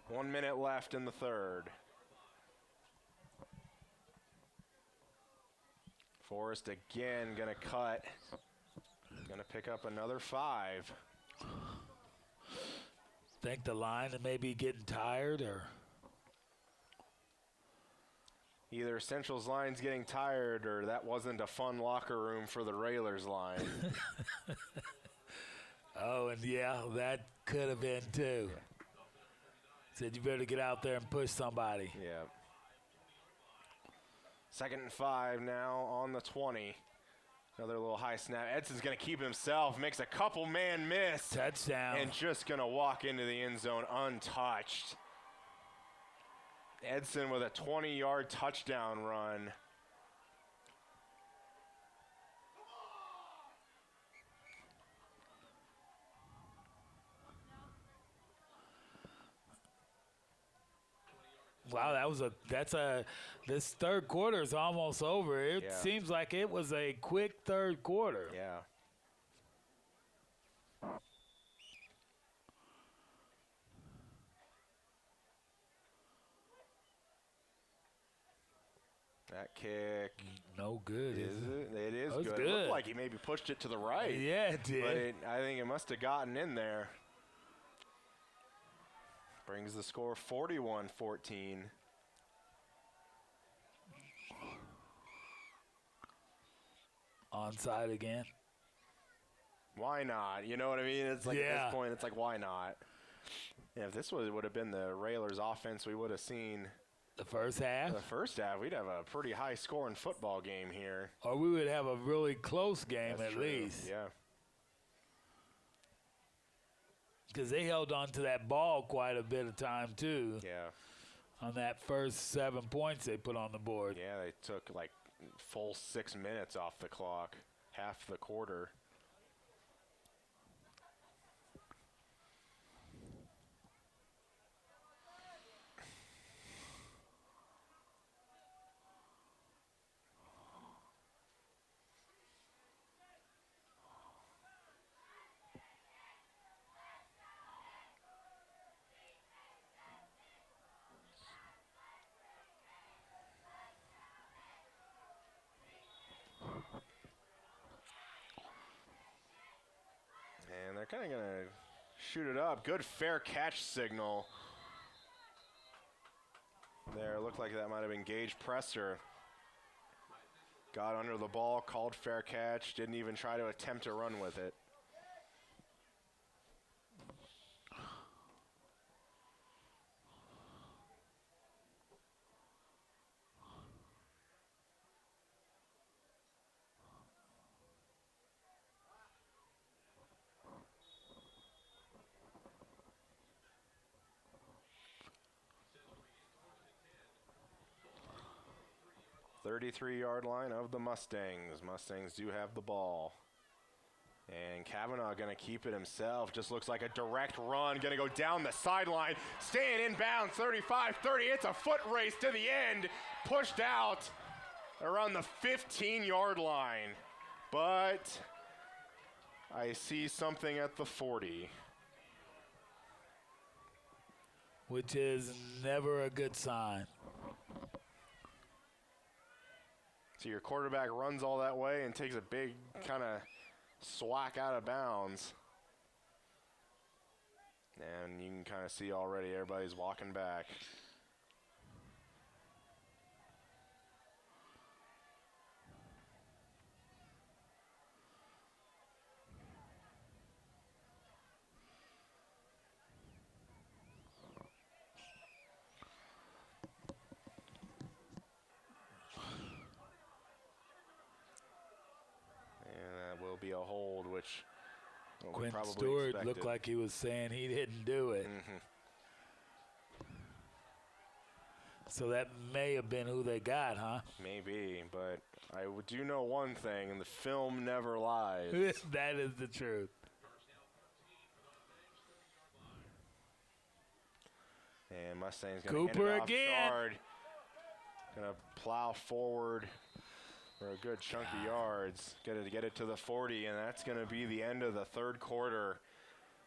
One minute left in the third. Forrest again going to cut. Going to pick up another 5. Think the line may be getting tired, or either Central's line's getting tired or that wasn't a fun locker room for the Railers line. oh, and yeah, that could have been too. Yeah. Said you better get out there and push somebody. Yeah. 2nd and 5 now on the 20. Another little high snap. Edson's going to keep himself, makes a couple man miss. Touchdown. And just going to walk into the end zone untouched. Edson with a 20-yard touchdown run. Wow, this third quarter is almost over. It seems like it was a quick third quarter. Yeah. That kick. No good, is it? It is good. It looked like he maybe pushed it to the right. Yeah, it did. But I think it must have gotten in there. Brings the score 41-14. Onside again. Why not? You know what I mean? It's like at this point, it's like, why not? Yeah, if this would have been the Railers offense, we would have seen the first half. The first half, we'd have a pretty high-scoring football game here. Or we would have a really close game. That's at true. Least. Yeah. Because they held on to that ball quite a bit of time, too. Yeah. On that first 7 points they put on the board. Yeah, they took like full 6 minutes off the clock, half the quarter. And they're kind of going to shoot it up. Good fair catch signal. There, looked like that might have been Gage Presser. Got under the ball, called fair catch, didn't even try to attempt to run with it. .33-yard line of the Mustangs. Mustangs do have the ball. And Kavanaugh going to keep it himself. Just looks like a direct run. Going to go down the sideline. Staying inbound, 35-30. It's a foot race to the end. Pushed out around the 15-yard line. But I see something at the 40. Which is never a good sign. So your quarterback runs all that way and takes a big kind of swack out of bounds. And you can kind of see already everybody's walking back. Be a hold, which Quinn probably Stewart expected. looked like he was saying he didn't do it. So that may have been who they got, huh? Maybe, but I do know one thing, and the film never lies. That is the truth. And Mustang's going to Cooper hand it off again. Chard. Going to plow forward for a good chunk of yards. Get it to the 40, and that's going to be the end of the third quarter.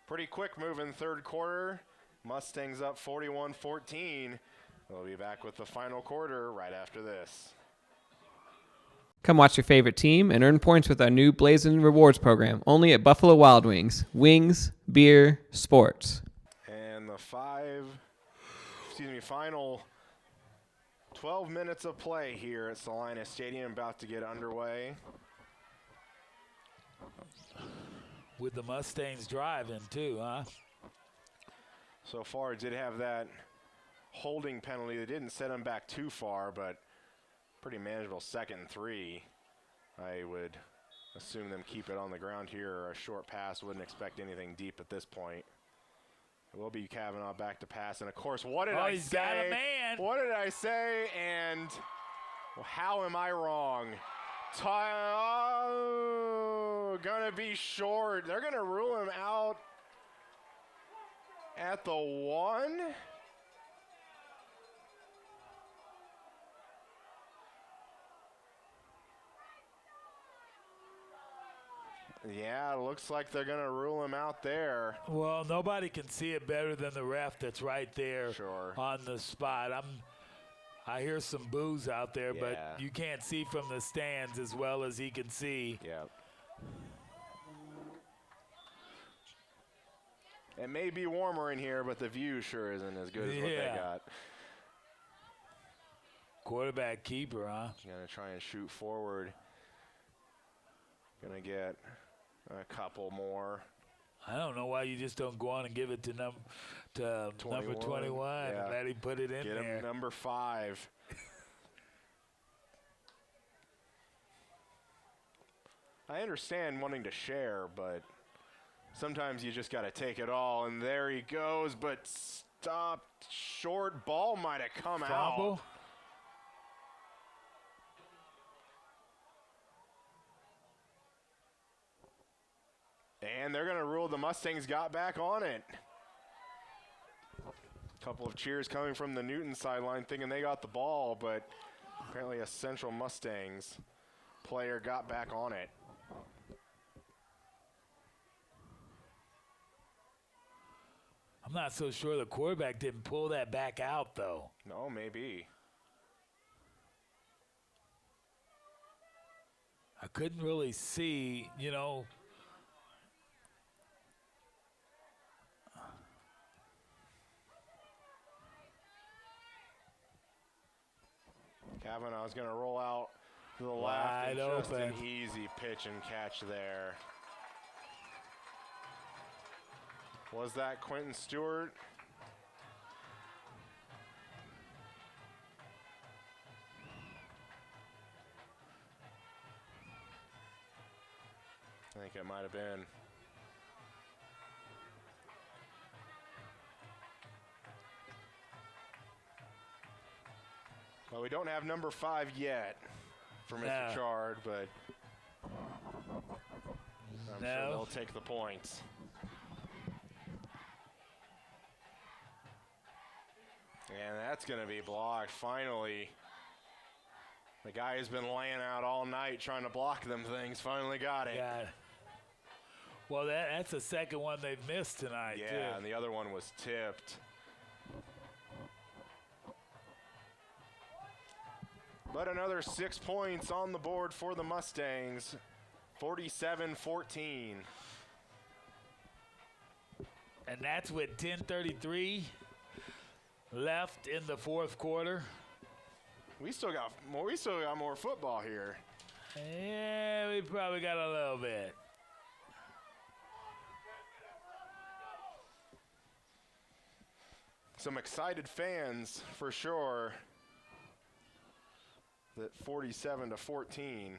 Pretty quick move in third quarter. Mustangs up 41-14. We'll be back with the final quarter right after this. Come watch your favorite team and earn points with our new Blazing Rewards program, only at Buffalo Wild Wings. Wings, beer, sports. And the final 12 minutes of play here at Salina Stadium about to get underway. With the Mustangs driving too, huh? So far, did have that holding penalty that didn't set them back too far, but pretty manageable 2nd and 3. I would assume them keep it on the ground here, or a short pass. Wouldn't expect anything deep at this point. It will be Kavanaugh back to pass, and of course, what did I he's say? got a man. What did I say? And how am I wrong? Gonna be short. They're gonna rule him out at the 1. Yeah, it looks like they're going to rule him out there. Well, nobody can see it better than the ref that's right there on the spot. I hear some boos out there, but you can't see from the stands as well as he can see. Yeah. It may be warmer in here, but the view sure isn't as good as what they got. Quarterback keeper, huh? Going to try and shoot forward. Going to get a couple more. I don't know why you just don't go on and give it to number 21 and let him put it in there. Get him number 5. I understand wanting to share, but sometimes you just got to take it all. And there he goes, but stopped short. Ball might have come out. And they're going to rule the Mustangs got back on it. A couple of cheers coming from the Newton sideline thinking they got the ball, but apparently a Central Mustangs player got back on it. I'm not so sure the quarterback didn't pull that back out, though. No, maybe. I couldn't really see, Kavanaugh's going to roll out to the wide left. Open. Just an easy pitch and catch there. Was that Quentin Stewart? I think it might have been. Well, we don't have number 5 yet for Mr. Chard, but I'm sure they'll take the points. And that's going to be blocked finally. The guy who's been laying out all night trying to block them things finally got it. Well, that's the second one they've missed tonight, too. Yeah, and the other one was tipped. But another 6 points on the board for the Mustangs, 47-14. And that's with 10:33 left in the fourth quarter. We still got more football here. Yeah, we probably got a little bit. Some excited fans for sure. That 47-14.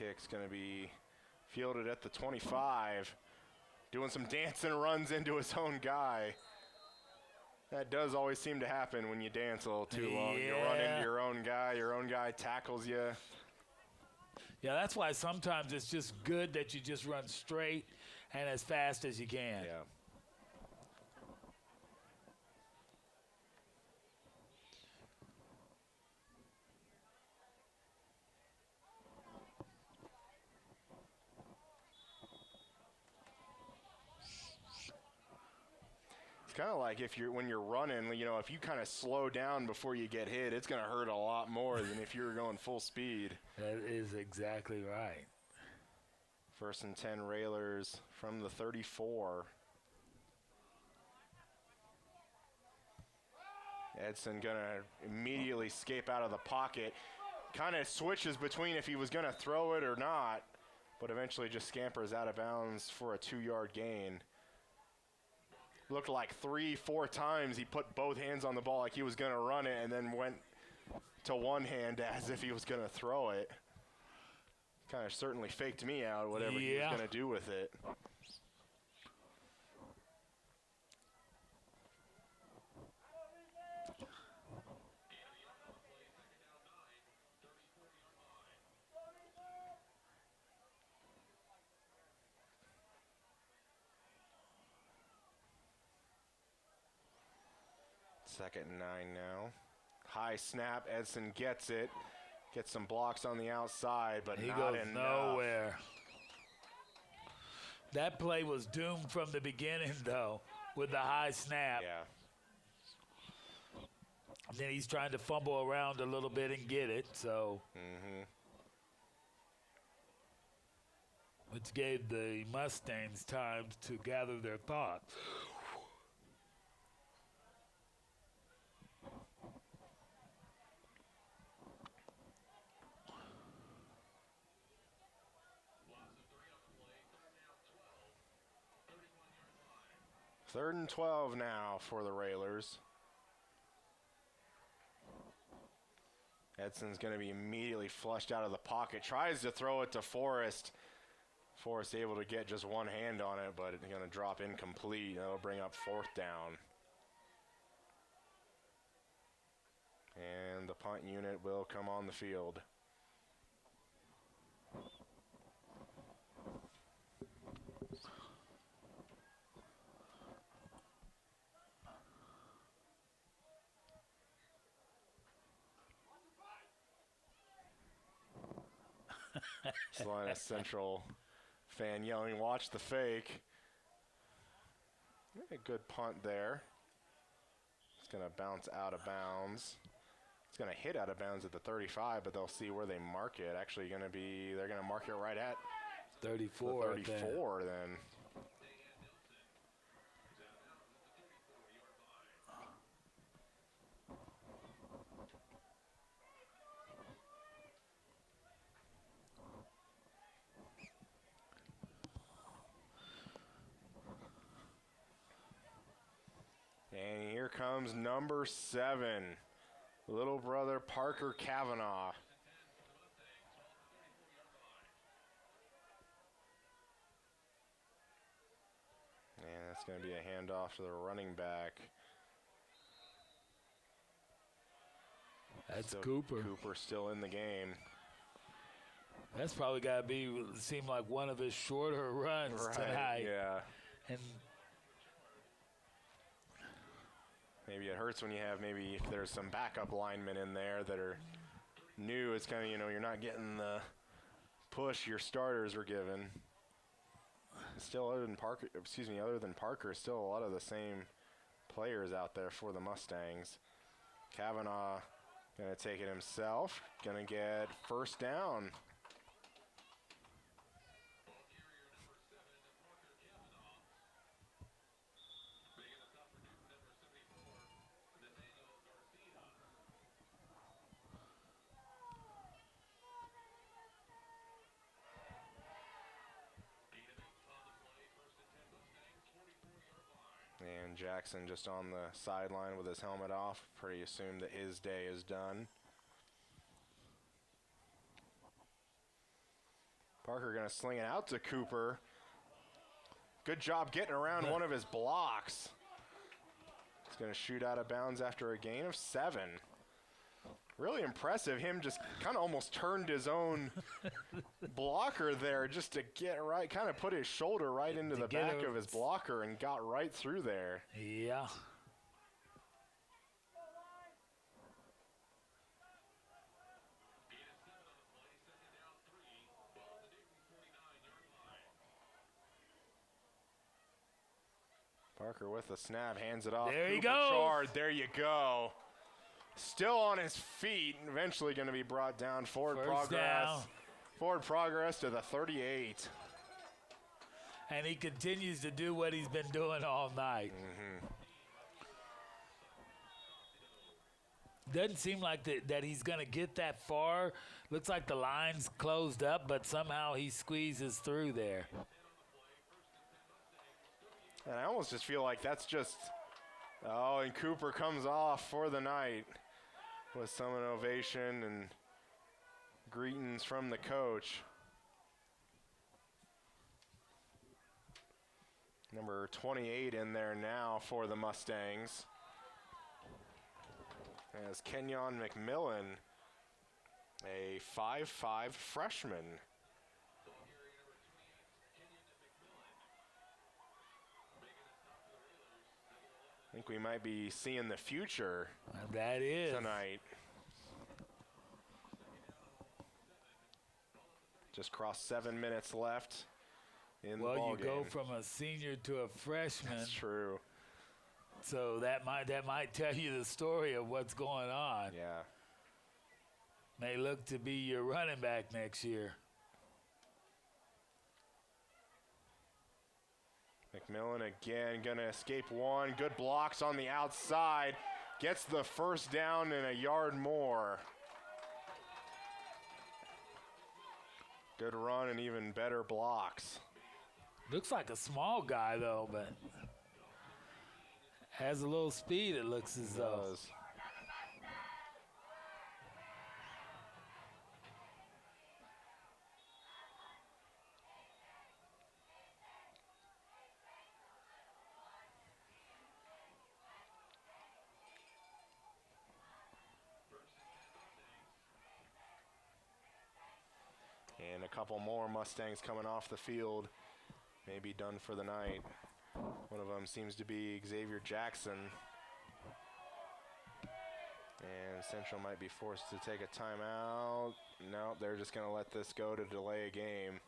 kick's going to be fielded at the 25. Doing some dancing runs into his own guy. That does always seem to happen when you dance a little too long. You run into your own guy tackles you. Yeah, that's why sometimes it's just good that you just run straight and as fast as you can. Yeah. It's kind of like when you're running, you know, if you kind of slow down before you get hit, it's going to hurt a lot more than if you're going full speed. That is exactly right. 1st and 10 Railers from the 34. Edson going to immediately escape out of the pocket. Kind of switches between if he was going to throw it or not, but eventually just scampers out of bounds for a 2-yard gain. Looked like 3-4 times he put both hands on the ball like he was going to run it and then went to one hand as if he was going to throw it. Kind of certainly faked me out, whatever he was going to do with it. Second and 9 now. High snap. Edson gets it. Gets some blocks on the outside, but he not goes enough. Nowhere. That play was doomed from the beginning, though, with the high snap. Yeah. Then he's trying to fumble around a little bit and get it, so. Which gave the Mustangs time to gather their thoughts. Third and 12 now for the Railers. Edson's going to be immediately flushed out of the pocket. Tries to throw it to Forrest. Forrest able to get just one hand on it, but it's going to drop incomplete. That'll bring up 4th down. And the punt unit will come on the field. Salina Central fan yelling, "Watch the fake." A good punt there. It's going to bounce out of bounds. It's going to hit out of bounds at the 35, but they'll see where they mark it. Actually they're going to mark it right at 34. The 34 then. And here comes number 7, little brother Parker Kavanaugh. And that's going to be a handoff to the running back. That's Cooper. Cooper still in the game. That's probably got to seem like one of his shorter runs tonight. Yeah. And maybe it hurts when you have if there's some backup linemen in there that are new. It's kind of, you're not getting the push your starters are given. Still, other than Parker, still a lot of the same players out there for the Mustangs. Kavanaugh going to take it himself. Going to get 1st down. And Jackson just on the sideline with his helmet off. Pretty assumed that his day is done. Parker going to sling it out to Cooper. Good job getting around one of his blocks. He's going to shoot out of bounds after a gain of 7. Really impressive. Him just kind of almost turned his own blocker there just to get right, kind of put his shoulder right into the back of his blocker and got right through there. Yeah. Parker with the snap, hands it off. There he Cooper goes. Chard, there you go. Still on his feet, eventually going to be brought down. Forward progress to the 38. And he continues to do what he's been doing all night. Doesn't seem like that he's going to get that far. Looks like the line's closed up, but somehow he squeezes through there. And I almost just feel like that's just, oh, and Cooper comes off for the night with some ovation and greetings from the coach. Number 28 in there now for the Mustangs. As Kenyon McMillan, a 5'5" freshman. I think we might be seeing the future that is tonight. Just crossed 7 minutes left in the ball game. Well, you go from a senior to a freshman. That's true. So that might tell you the story of what's going on. Yeah. May look to be your running back next year. McMillan again going to escape one. Good blocks on the outside. Gets the first down and a yard more. Good run and even better blocks. Looks like a small guy, though, but has a little speed, it looks as though. And a couple more Mustangs coming off the field, maybe done for the night. One of them seems to be Xavier Jackson. And Central might be forced to take a timeout. No, they're just going to let this go to delay a game.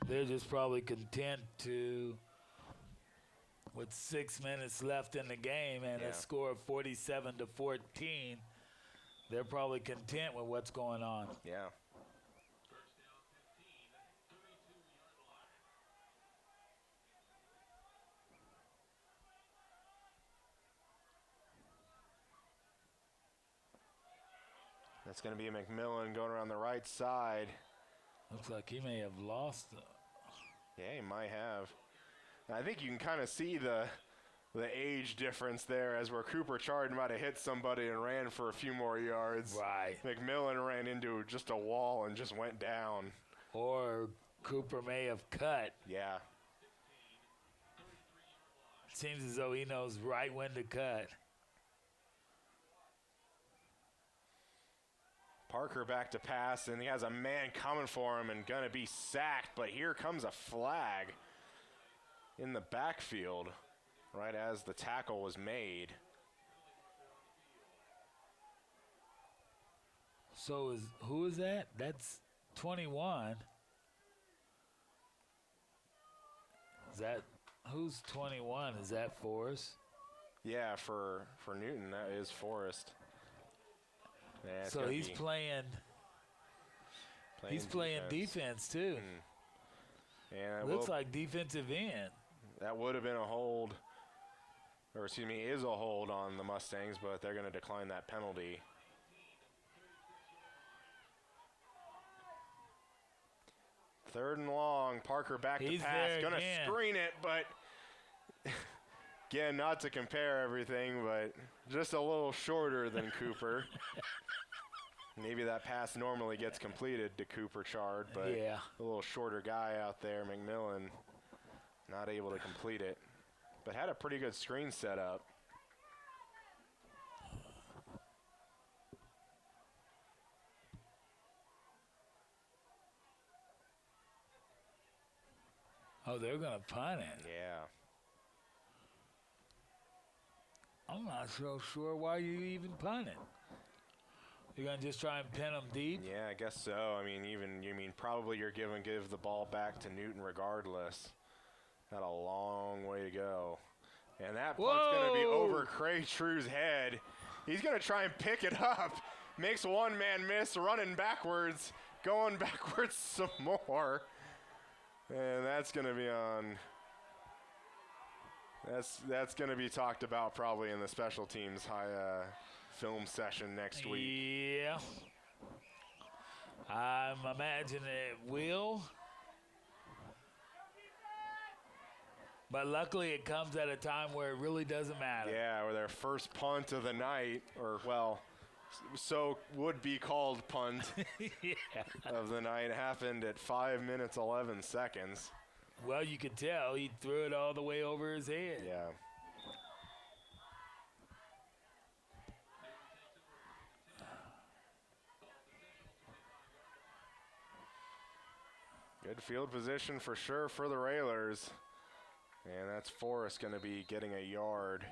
They're just probably content to, with 6 minutes left in the game and a score of 47-14, they're probably content with what's going on. Yeah. That's going to be McMillan going around the right side. Looks like he may have lost it. Yeah, he might have. I think you can kind of see the age difference there, as where Cooper Chard might have hit somebody and ran for a few more yards. Right. McMillan ran into just a wall and just went down. Or Cooper may have cut. Yeah. Seems as though he knows right when to cut. Parker back to pass, and he has a man coming for him and going to be sacked, but here comes a flag in the backfield right as the tackle was made. So who is that? That's 21. Who's 21? Is that Forrest? Yeah, for Newton, that is Forrest. Yeah, so he's playing defense too. Yeah, looks like defensive end. That would have been a hold, or excuse me, is a hold on the Mustangs, but they're going to decline that penalty. 3rd and long. Parker back He's to pass. Going to again. screen it, but again, not to compare everything, but just a little shorter than Cooper. Maybe that pass normally gets completed to Cooper Chard, but Yeah. a little shorter guy out there, McMillan, not able to complete it, but had a pretty good screen set up. Oh, they're going to punt it. Yeah. I'm not so sure why you even punt it. You're going to just try and pin them deep? Yeah, I guess so. I mean, probably you're give the ball back to Newton regardless. Got a long way to go. And that punt's going to be over Cray True's head. He's going to try and pick it up. Makes one man miss, running backwards, going backwards some more. And that's going to be on. That's going to be talked about probably in the special teams film session next week. Yeah. I'm imagining it will. But luckily it comes at a time where it really doesn't matter. Yeah, or their first punt of the night, or, well, so would be called punt of the night, happened at 5 minutes, 11 seconds. Well, you could tell he threw it all the way over his head. Yeah. Good field position for sure for the Railers. And that's Forrest going to be getting a yard.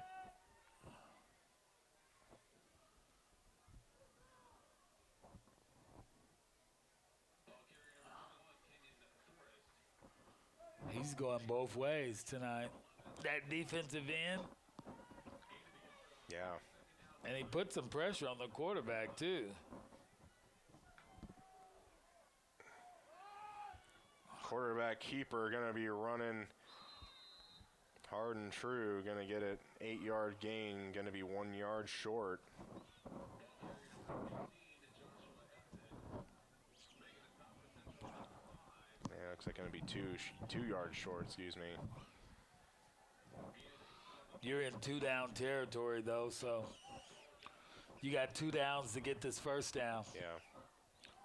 He's going both ways tonight. That defensive end. Yeah. And he put some pressure on the quarterback, too. Quarterback keeper going to be running hard and true. Going to get an 8-yard gain. Going to be 1 yard short. Yeah, looks like going to be 2 yards short, excuse me. You're in 2-down territory, though, so you got 2 downs to get this first down. Yeah.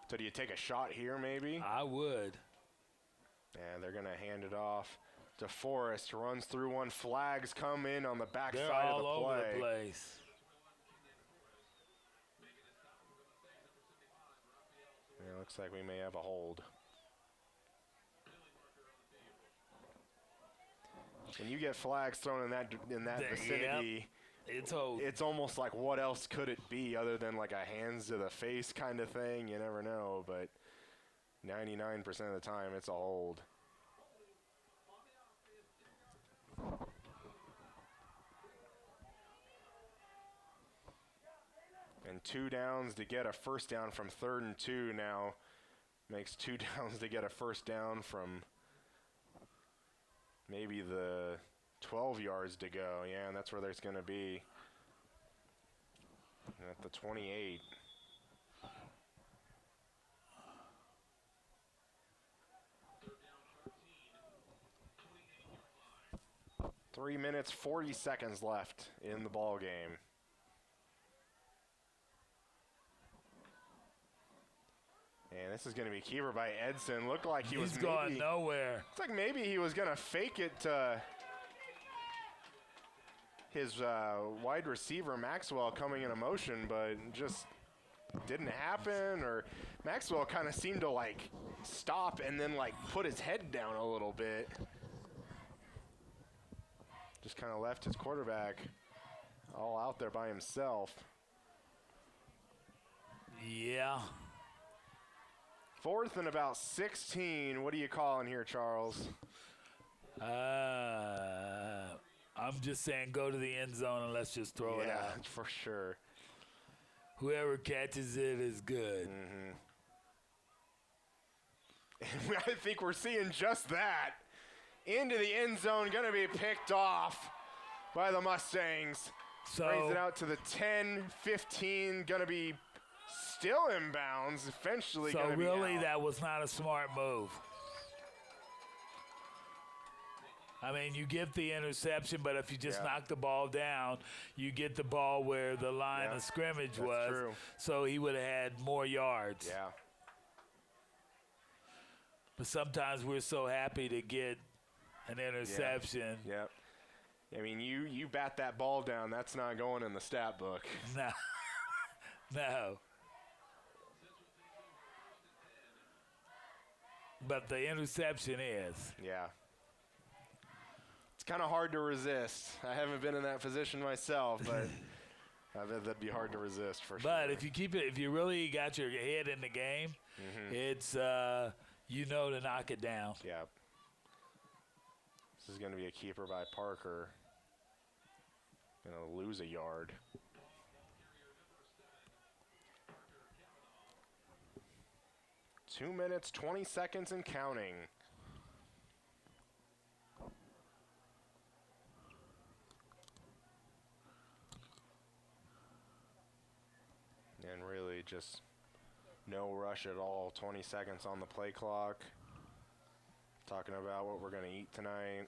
So do you take a shot here maybe? I would. And they're going to hand it off to Forrest. Runs through one. Flags come in on the back They're side of the all play. over the place. Yeah, looks like we may have a hold. When you get flags thrown in that vicinity, yep. It's almost like what else could it be other than like a hands to the face kind of thing. You never know, but 99% of the time it's a hold. And 2 downs to get a first down from 3rd and 2 now. Makes 2 downs to get a first down from maybe the 12 yards to go. Yeah, and that's where there's going to be at the 28. Three minutes, 40 seconds left in the ball game. And this is going to be keeper by Edson. Looked like He's going nowhere. It's like maybe he was going to fake it to his wide receiver, Maxwell, coming in a motion, but just didn't happen. Or Maxwell kind of seemed to, like, stop and then, like, put his head down a little bit. Just kind of left his quarterback all out there by himself. Yeah. 4th and about 16. What are you calling here, Charles? I'm just saying go to the end zone and let's just throw it out. Yeah, for sure. Whoever catches it is good. Mm-hmm. I think we're seeing just that. Into the end zone, going to be picked off by the Mustangs. So brings it out to the 10, 15, going to be still inbounds. Eventually so going to be really out. that was not a smart move. I mean, you get the interception, but if you just Yeah. knock the ball down, you get the ball where the line Yeah, of scrimmage that's was. true. So he would have had more yards. Yeah. But sometimes we're so happy to get an interception. Yep. I mean, you bat that ball down, that's not going in the stat book. No. No. But the interception is. Yeah. It's kind of hard to resist. I haven't been in that position myself, but I bet that'd be hard to resist for sure. But if you keep it, if you really got your head in the game, it's you know to knock it down. Yeah. This is going to be a keeper by Parker. Going to lose a yard. Two minutes, 20 seconds and counting. And really just no rush at all. 20 seconds on the play clock. Talking about what we're going to eat tonight.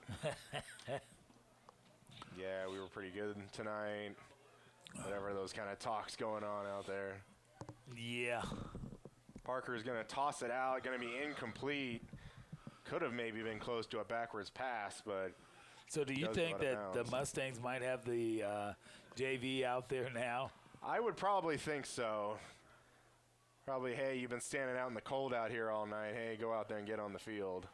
Yeah, we were pretty good tonight. Whatever those kind of talks going on out there. Yeah. Parker's going to toss it out, going to be incomplete. Could have maybe been close to a backwards pass, but So do you goes think out of that the bounds. Mustangs might have the JV out there now? I would probably think so. Probably, hey, you've been standing out in the cold out here all night. Hey, go out there and get on the field.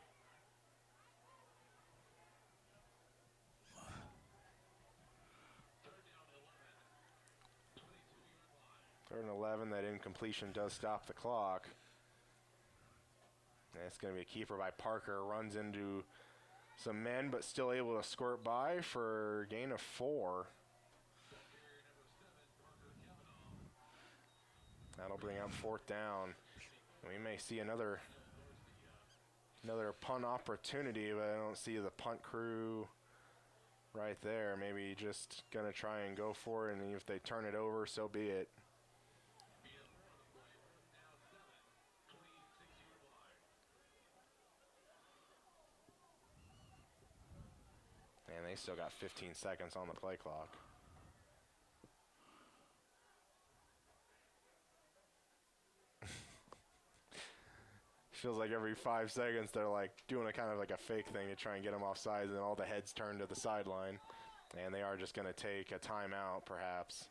Third and 11, that incompletion does stop the clock. And it's going to be a keeper by Parker. Runs into some men, but still able to squirt by for a gain of 4. That'll bring up 4th down. We may see another punt opportunity, but I don't see the punt crew right there. Maybe just going to try and go for it, and if they turn it over, so be it. And they still got 15 seconds on the play clock. Feels like every 5 seconds they're like doing a kind of like a fake thing to try and get them off sides, and then all the heads turn to the sideline. And they are just going to take a timeout, perhaps.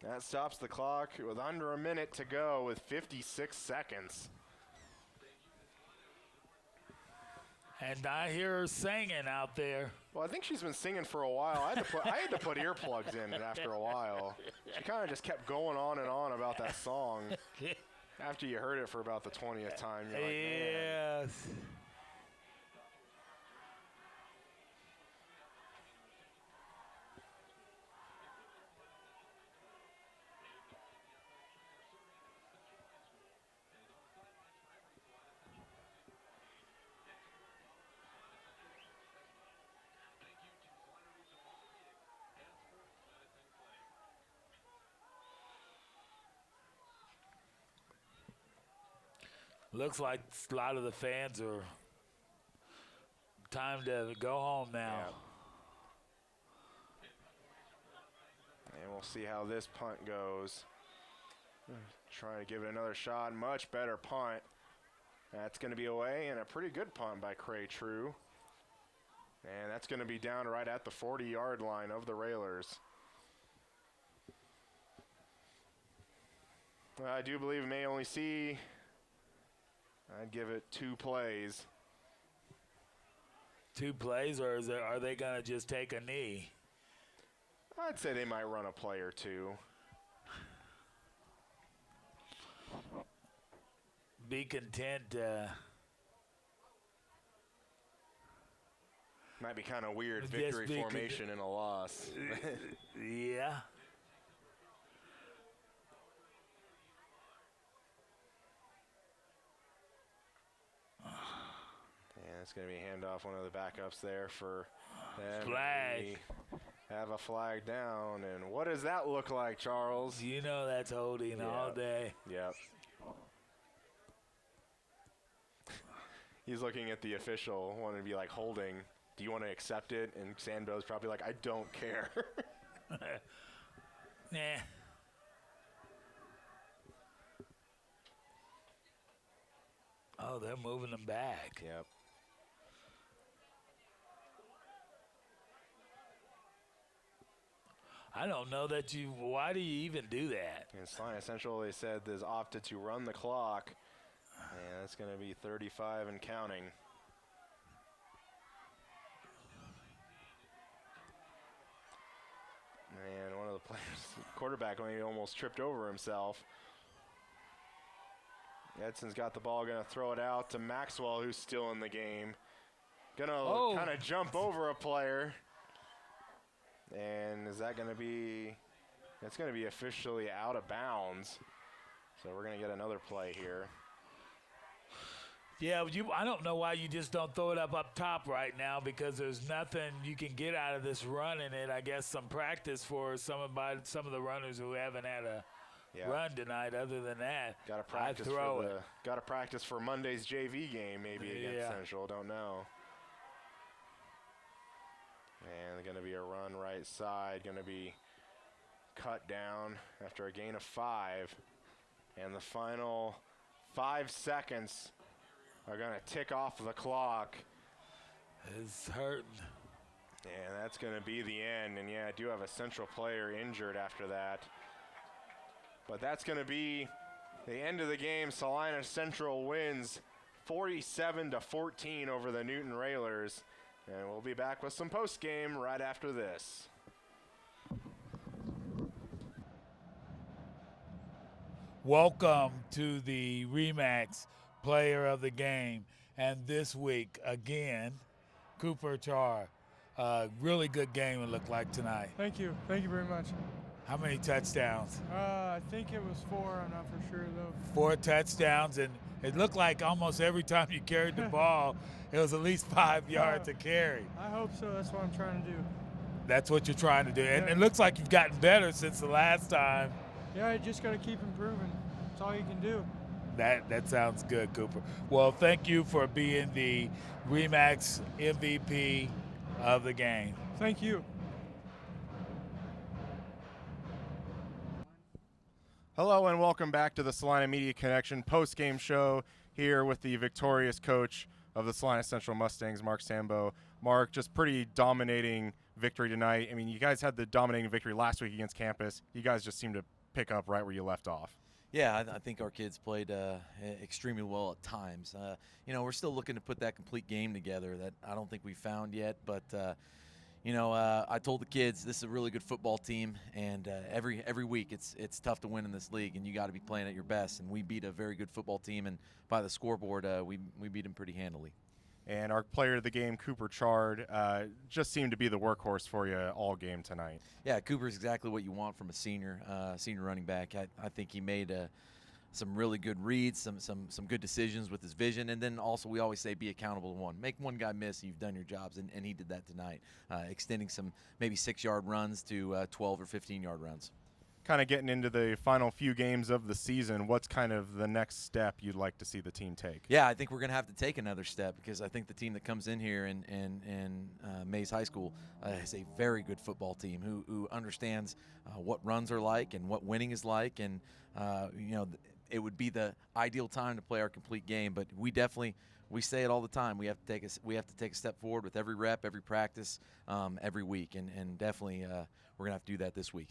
That stops the clock with under a minute to go with 56 seconds. And I hear her singing out there. Well, I think she's been singing for a while. I had to put earplugs in after a while. She kind of just kept going on and on about that song. After you heard it for about the 20th time, you're like, man. Yes. Looks like a lot of the fans are time to go home now. Yeah. And we'll see how this punt goes. Trying to give it another shot. Much better punt. That's going to be away, and a pretty good punt by Cray True. And that's going to be down right at the 40-yard line of the Railers. I do believe may only see, I'd give it 2 plays. 2 plays, or are they going to just take a knee? I'd say they might run a play or 2. Be content. Might be kind of weird, Just victory be formation in a loss. Yeah. And it's going to be a handoff, one of the backups there for them. Flag. We have a flag down. And what does that look like, Charles? You know that's holding all day. Yep. He's looking at the official, wanting to be like holding. Do you want to accept it? And Sandbo's probably like, I don't care. Nah. Oh, they're moving them back. Yep. I don't know that you. Why do you even do that? And Salina Central, they said, has opted to run the clock. And that's going to be 35 and counting. And one of the players, quarterback, when he almost tripped over himself. Edson's got the ball, going to throw it out to Maxwell, who's still in the game. Going to kind of jump over a player. And is that going to be, it's going to be officially out of bounds. So we're going to get another play here. Yeah, I don't know why you just don't throw it up top right now, because there's nothing you can get out of this run in it. I guess some practice for some of the runners who haven't had a run tonight. Other than that, got to practice for Monday's JV game maybe against Central. Don't know. And going to be a run right side, going to be cut down after a gain of 5. And the final 5 seconds are going to tick off the clock. It's hurting. And that's going to be the end. And yeah, I do have a Central player injured after that. But that's going to be the end of the game. Salina Central wins 47-14 over the Newton Railers. And we'll be back with some post-game right after this. Welcome to the Remax Player of the Game. And this week, again, Cooper Char. Really good game it looked like tonight. Thank you. Thank you very much. How many touchdowns? I think it was 4. I'm not for sure, though. 4 touchdowns, and it looked like almost every time you carried the ball, it was at least 5 yards to carry. I hope so. That's what I'm trying to do. That's what you're trying to do. And it looks like you've gotten better since the last time. Yeah, you just got to keep improving. That's all you can do. That sounds good, Cooper. Well, thank you for being the Remax MVP of the game. Thank you. Hello and welcome back to the Salina Media Connection post-game show here with the victorious coach of the Salina Central Mustangs, Mark Sambo. Mark, just pretty dominating victory tonight. I mean, you guys had the dominating victory last week against Campus. You guys just seemed to pick up right where you left off. Yeah, I think our kids played extremely well at times. We're still looking to put that complete game together that I don't think we found yet, but I told the kids this is a really good football team, and every week it's tough to win in this league, and you got to be playing at your best. And we beat a very good football team, and by the scoreboard, we beat them pretty handily. And our player of the game, Cooper Chard, just seemed to be the workhorse for you all game tonight. Yeah, Cooper's exactly what you want from a senior running back. I think he made some really good reads, some good decisions with his vision, and then also we always say be accountable to one. Make one guy miss, and you've done your jobs, and he did that tonight, extending some maybe 6-yard runs to 12 or 15-yard runs. Kind of getting into the final few games of the season, what's kind of the next step you'd like to see the team take? Yeah, I think we're going to have to take another step, because I think the team that comes in here in Mays High School is a very good football team who understands what runs are like and what winning is like, and it would be the ideal time to play our complete game. But we say it all the time. We have to take a step forward with every rep, every practice, every week, and definitely we're going to have to do that this week.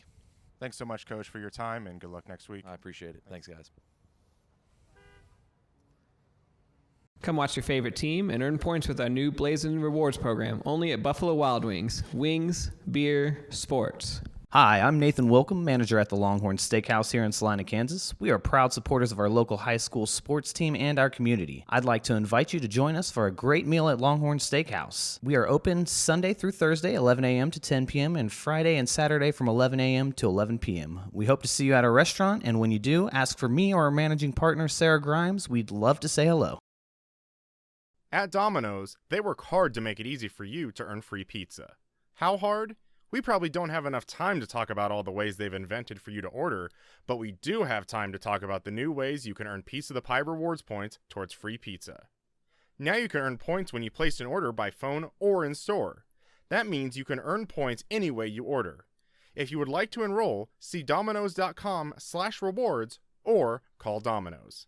Thanks so much, Coach, for your time, and good luck next week. I appreciate it. Thanks, guys. Come watch your favorite team and earn points with our new Blazing Rewards program, only at Buffalo Wild Wings. Wings, beer, sports. Hi, I'm Nathan Wilcom, manager at the Longhorn Steakhouse here in Salina, Kansas. We are proud supporters of our local high school sports team and our community. I'd like to invite you to join us for a great meal at Longhorn Steakhouse. We are open Sunday through Thursday, 11 a.m. to 10 p.m., and Friday and Saturday from 11 a.m. to 11 p.m. We hope to see you at our restaurant, and when you do, ask for me or our managing partner, Sarah Grimes. We'd love to say hello. At Domino's, they work hard to make it easy for you to earn free pizza. How hard? We probably don't have enough time to talk about all the ways they've invented for you to order, but we do have time to talk about the new ways you can earn Piece of the Pie rewards points towards free pizza. Now you can earn points when you place an order by phone or in store. That means you can earn points any way you order. If you would like to enroll, see Domino's.com/rewards or call Domino's.